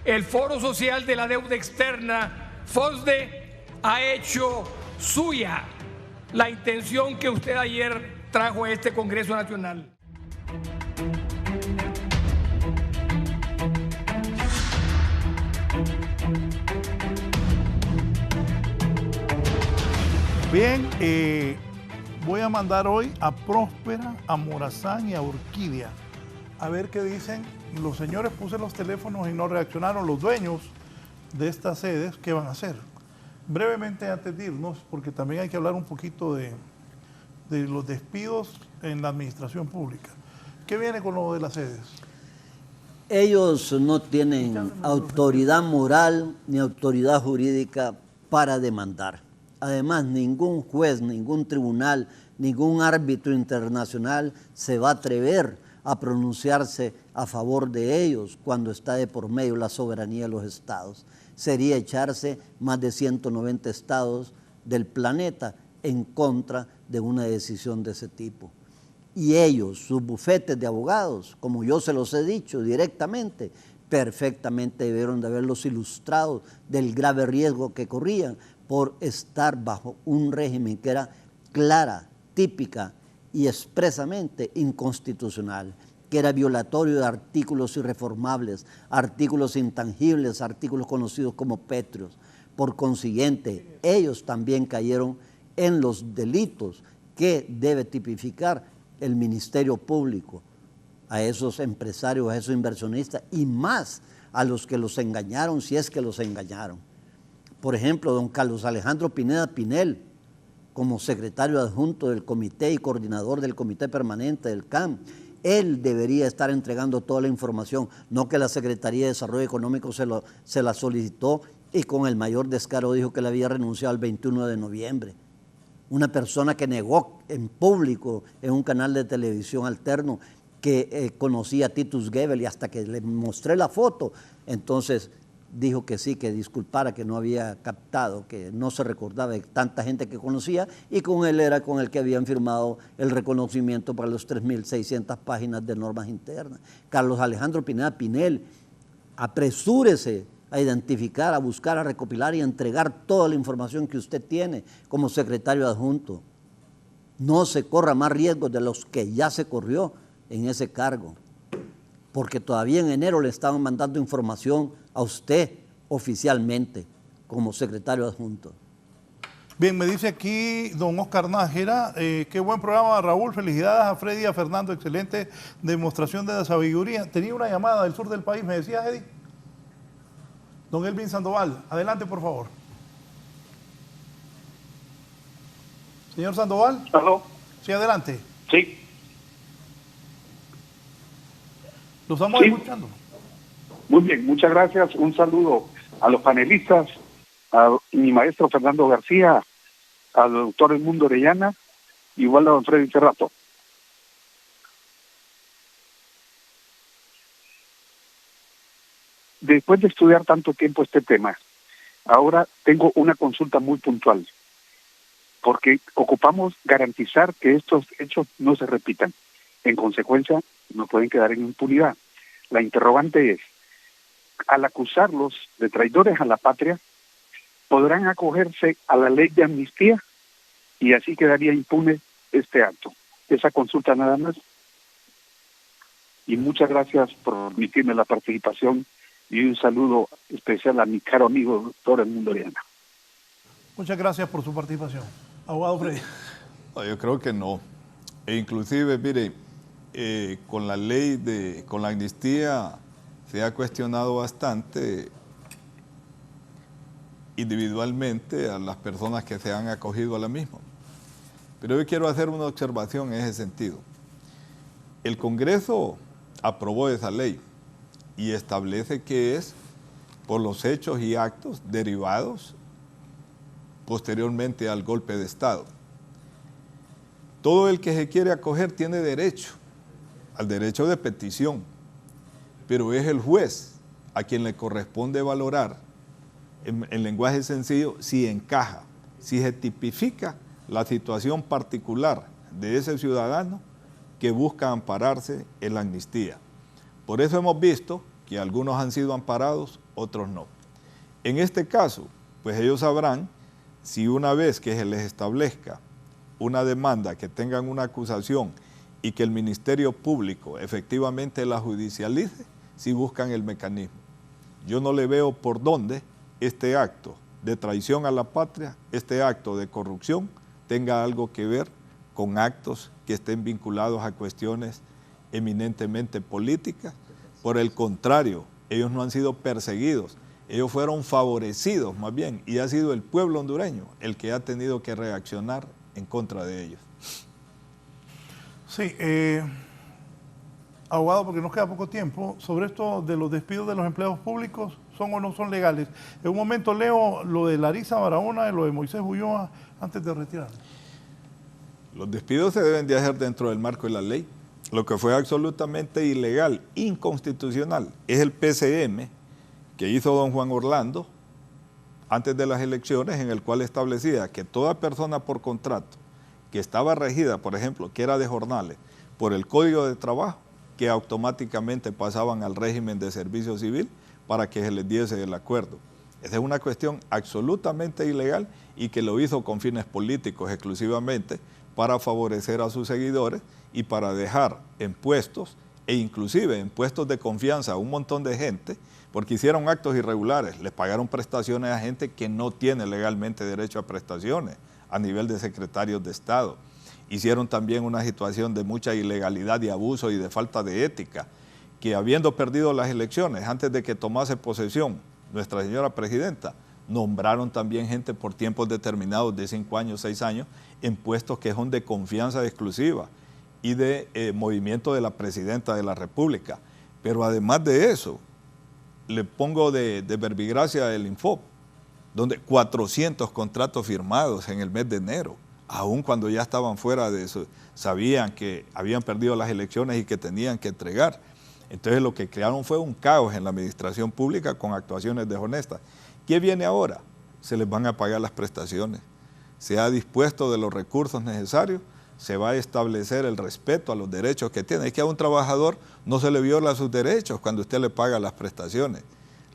El Foro Social de la Deuda Externa, FOSDE, ha hecho suya la intención que usted ayer trajo a este Congreso Nacional. Bien, voy a mandar hoy a Próspera, a Morazán y a Orquídea a ver qué dicen. Los señores, puse los teléfonos y no reaccionaron. Los dueños de estas sedes, ¿qué van a hacer? Brevemente, antes de irnos, porque también hay que hablar un poquito de los despidos en la administración pública. ¿Qué viene con lo de las sedes? Ellos no tienen autoridad moral ni autoridad jurídica para demandar. Además, ningún juez, ningún tribunal, ningún árbitro internacional se va a atrever a pronunciarse a favor de ellos cuando está de por medio la soberanía de los estados. Sería echarse más de 190 estados del planeta en contra de una decisión de ese tipo. Y ellos, sus bufetes de abogados, como yo se los he dicho directamente, perfectamente debieron de haberlos ilustrado del grave riesgo que corrían por estar bajo un régimen que era clara, típica y expresamente inconstitucional, que era violatorio de artículos irreformables, artículos intangibles, artículos conocidos como pétreos. Por consiguiente, ellos también cayeron en los delitos que debe tipificar el Ministerio Público, a esos empresarios, a esos inversionistas y más a los que los engañaron, si es que los engañaron. Por ejemplo, don Carlos Alejandro Pineda Pinel, como secretario adjunto del comité y coordinador del comité permanente del CAM, él debería estar entregando toda la información, no que la Secretaría de Desarrollo Económico se la solicitó y con el mayor descaro dijo que le había renunciado el 21 de noviembre. Una persona que negó en público en un canal de televisión alterno que conocía a Titus Gebel, y hasta que le mostré la foto, entonces dijo que sí, que disculpara, que no había captado, que no se recordaba de tanta gente que conocía, y con él era con el que habían firmado el reconocimiento para los 3.600 páginas de normas internas. Carlos Alejandro Pineda Pinel, apresúrese a identificar, a buscar, a recopilar y a entregar toda la información que usted tiene como secretario adjunto. No se corra más riesgos de los que ya se corrió en ese cargo, porque todavía en enero le estaban mandando información a usted oficialmente como secretario adjunto. Bien, me dice aquí don Oscar Nájera, qué buen programa, Raúl, felicidades a Freddy y a Fernando, excelente demostración de la sabiduría. Tenía una llamada del sur del país, me decía Eddie. Don Elvin Sandoval, adelante por favor. Señor Sandoval. ¿Aló? Sí, adelante. Sí. Lo estamos escuchando. Muy bien, muchas gracias. Un saludo a los panelistas, a mi maestro Fernando García, al doctor Edmundo Orellana, igual a don Freddy Cerrato. Después de estudiar tanto tiempo este tema, ahora tengo una consulta muy puntual, porque ocupamos garantizar que estos hechos no se repitan. En consecuencia, no pueden quedar en impunidad. La interrogante es, al acusarlos de traidores a la patria, ¿podrán acogerse a la ley de amnistía? Y así quedaría impune este acto. Esa consulta nada más. Y muchas gracias por permitirme la participación y un saludo especial a mi caro amigo doctor Edmundo Orellana. Muchas gracias por su participación. Abogado Freddy. No, yo creo que no. E inclusive, mire, con la ley con la amnistía se ha cuestionado bastante individualmente a las personas que se han acogido a la misma. Pero yo quiero hacer una observación en ese sentido. El Congreso aprobó esa ley y establece que es por los hechos y actos derivados posteriormente al golpe de Estado. Todo el que se quiere acoger tiene derecho al derecho de petición, pero es el juez a quien le corresponde valorar en lenguaje sencillo si encaja, si se tipifica la situación particular de ese ciudadano que busca ampararse en la amnistía. Por eso hemos visto que algunos han sido amparados, otros no. En este caso, pues ellos sabrán si una vez que se les establezca una demanda, que tengan una acusación y que el Ministerio Público efectivamente la judicialice, si buscan el mecanismo. Yo no le veo por dónde este acto de traición a la patria, este acto de corrupción, tenga algo que ver con actos que estén vinculados a cuestiones eminentemente políticas. Por el contrario, ellos no han sido perseguidos, ellos fueron favorecidos más bien, y ha sido el pueblo hondureño el que ha tenido que reaccionar en contra de ellos. Sí, abogado, porque nos queda poco tiempo, sobre esto de los despidos de los empleados públicos, ¿son o no son legales? En un momento leo lo de Larisa Barahona y lo de Moisés Ulloa antes de retirar. Los despidos se deben de hacer dentro del marco de la ley. Lo que fue absolutamente ilegal, inconstitucional, es el PCM que hizo don Juan Orlando antes de las elecciones, en el cual establecía que toda persona por contrato que estaba regida, por ejemplo, que era de jornales, por el Código de Trabajo, que automáticamente pasaban al régimen de servicio civil para que se les diese el acuerdo. Esa es una cuestión absolutamente ilegal y que lo hizo con fines políticos exclusivamente para favorecer a sus seguidores y para dejar en puestos e inclusive en puestos de confianza a un montón de gente, porque hicieron actos irregulares, les pagaron prestaciones a gente que no tiene legalmente derecho a prestaciones a nivel de secretarios de Estado. hicieron también una situación de mucha ilegalidad y abuso y de falta de ética, que habiendo perdido las elecciones, antes de que tomase posesión nuestra señora presidenta, nombraron también gente por tiempos determinados de 5 años, 6 años, en puestos que son de confianza exclusiva y de movimiento de la presidenta de la República. Pero además de eso, le pongo de verbigracia el Infop, donde 400 contratos firmados en el mes de enero, aun cuando ya estaban fuera de eso, sabían que habían perdido las elecciones y que tenían que entregar. Entonces lo que crearon fue un caos en la administración pública con actuaciones deshonestas. ¿Qué viene ahora? Se les van a pagar las prestaciones. Se ha dispuesto de los recursos necesarios, se va a establecer el respeto a los derechos que tiene. Es que a un trabajador no se le viola sus derechos cuando usted le paga las prestaciones.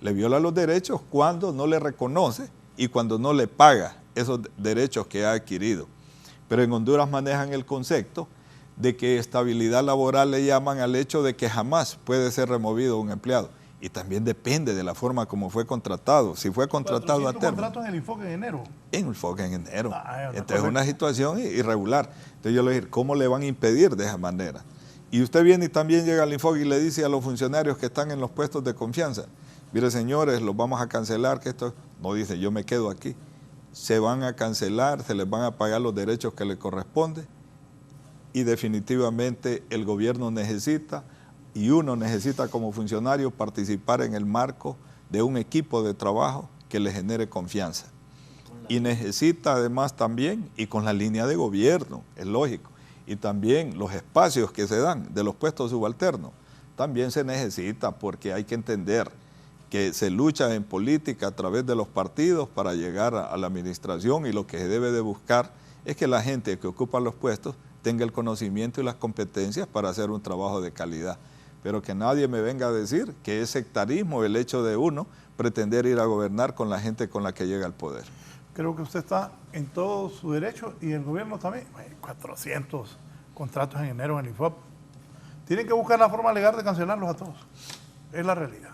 Le viola los derechos cuando no le reconoce y cuando no le paga esos derechos que ha adquirido. Pero en Honduras manejan el concepto de que estabilidad laboral le llaman al hecho de que jamás puede ser removido un empleado. Y también depende de la forma como fue contratado. Si fue contratado a término. ¿Contratos en el enfoque en enero? En el enfoque en enero. Entonces es correcto. una situación irregular. Entonces yo le digo, ¿cómo le van a impedir de esa manera? Y usted viene y también llega al enfoque y le dice a los funcionarios que están en los puestos de confianza, mire señores, los vamos a cancelar, que esto no dice, yo me quedo aquí. Se van a cancelar, se les van a pagar los derechos que les corresponden y definitivamente el gobierno necesita y uno necesita como funcionario participar en el marco de un equipo de trabajo que le genere confianza. Y necesita además también, y con la línea de gobierno, es lógico, y también los espacios que se dan de los puestos subalternos, también se necesita porque hay que entender que se lucha en política a través de los partidos para llegar a la administración y lo que se debe de buscar es que la gente que ocupa los puestos tenga el conocimiento y las competencias para hacer un trabajo de calidad. Pero que nadie me venga a decir que es sectarismo el hecho de uno pretender ir a gobernar con la gente con la que llega al poder. Creo que usted está en todo su derecho y el gobierno también. 400 contratos en enero en el IFOP. Tienen que buscar la forma legal de cancelarlos a todos. Es la realidad.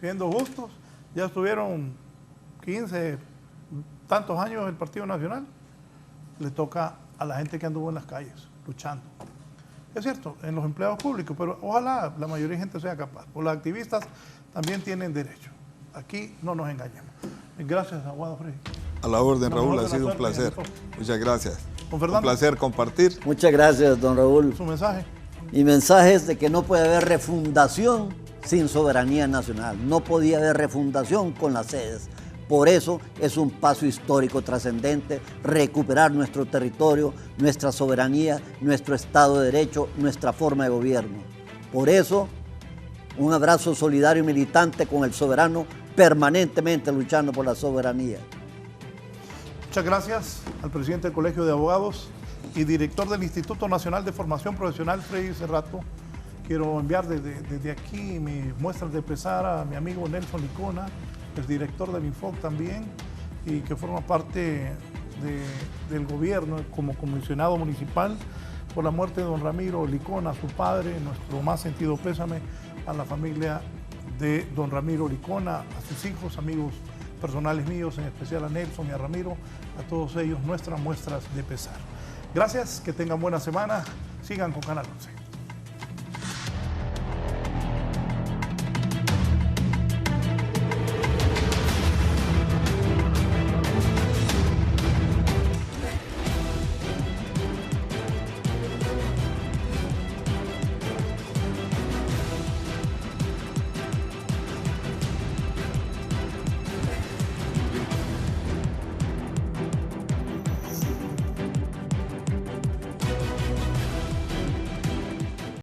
Siendo justos, ya estuvieron 15, tantos años el Partido Nacional. Le toca a la gente que anduvo en las calles, luchando. Es cierto, en los empleados públicos, pero ojalá la mayoría de gente sea capaz. Los activistas también tienen derecho. Aquí no nos engañemos. Gracias, Aguado Freddy. A la orden, Raúl, ha sido un placer. Muchas gracias. Don Fernando. Un placer compartir. Muchas gracias, don Raúl. Su mensaje. Mi mensaje es de que no puede haber refundación sin soberanía nacional. No podía haber refundación con las sedes. Por eso es un paso histórico trascendente recuperar nuestro territorio, nuestra soberanía, nuestro Estado de Derecho, nuestra forma de gobierno. Por eso, un abrazo solidario y militante con el soberano, permanentemente luchando por la soberanía. Muchas gracias al presidente del Colegio de Abogados y director del Instituto Nacional de Formación Profesional, Freddy Cerrato. Quiero enviar desde aquí mis muestras de pesar a mi amigo Nelson Licona, el director del Infoc también, y que forma parte del gobierno como comisionado municipal, por la muerte de don Ramiro Licona, su padre. Nuestro más sentido pésame a la familia de don Ramiro Licona, a sus hijos, amigos personales míos, en especial a Nelson y a Ramiro, a todos ellos nuestras muestras de pesar. Gracias, que tengan buena semana, sigan con Canal 11.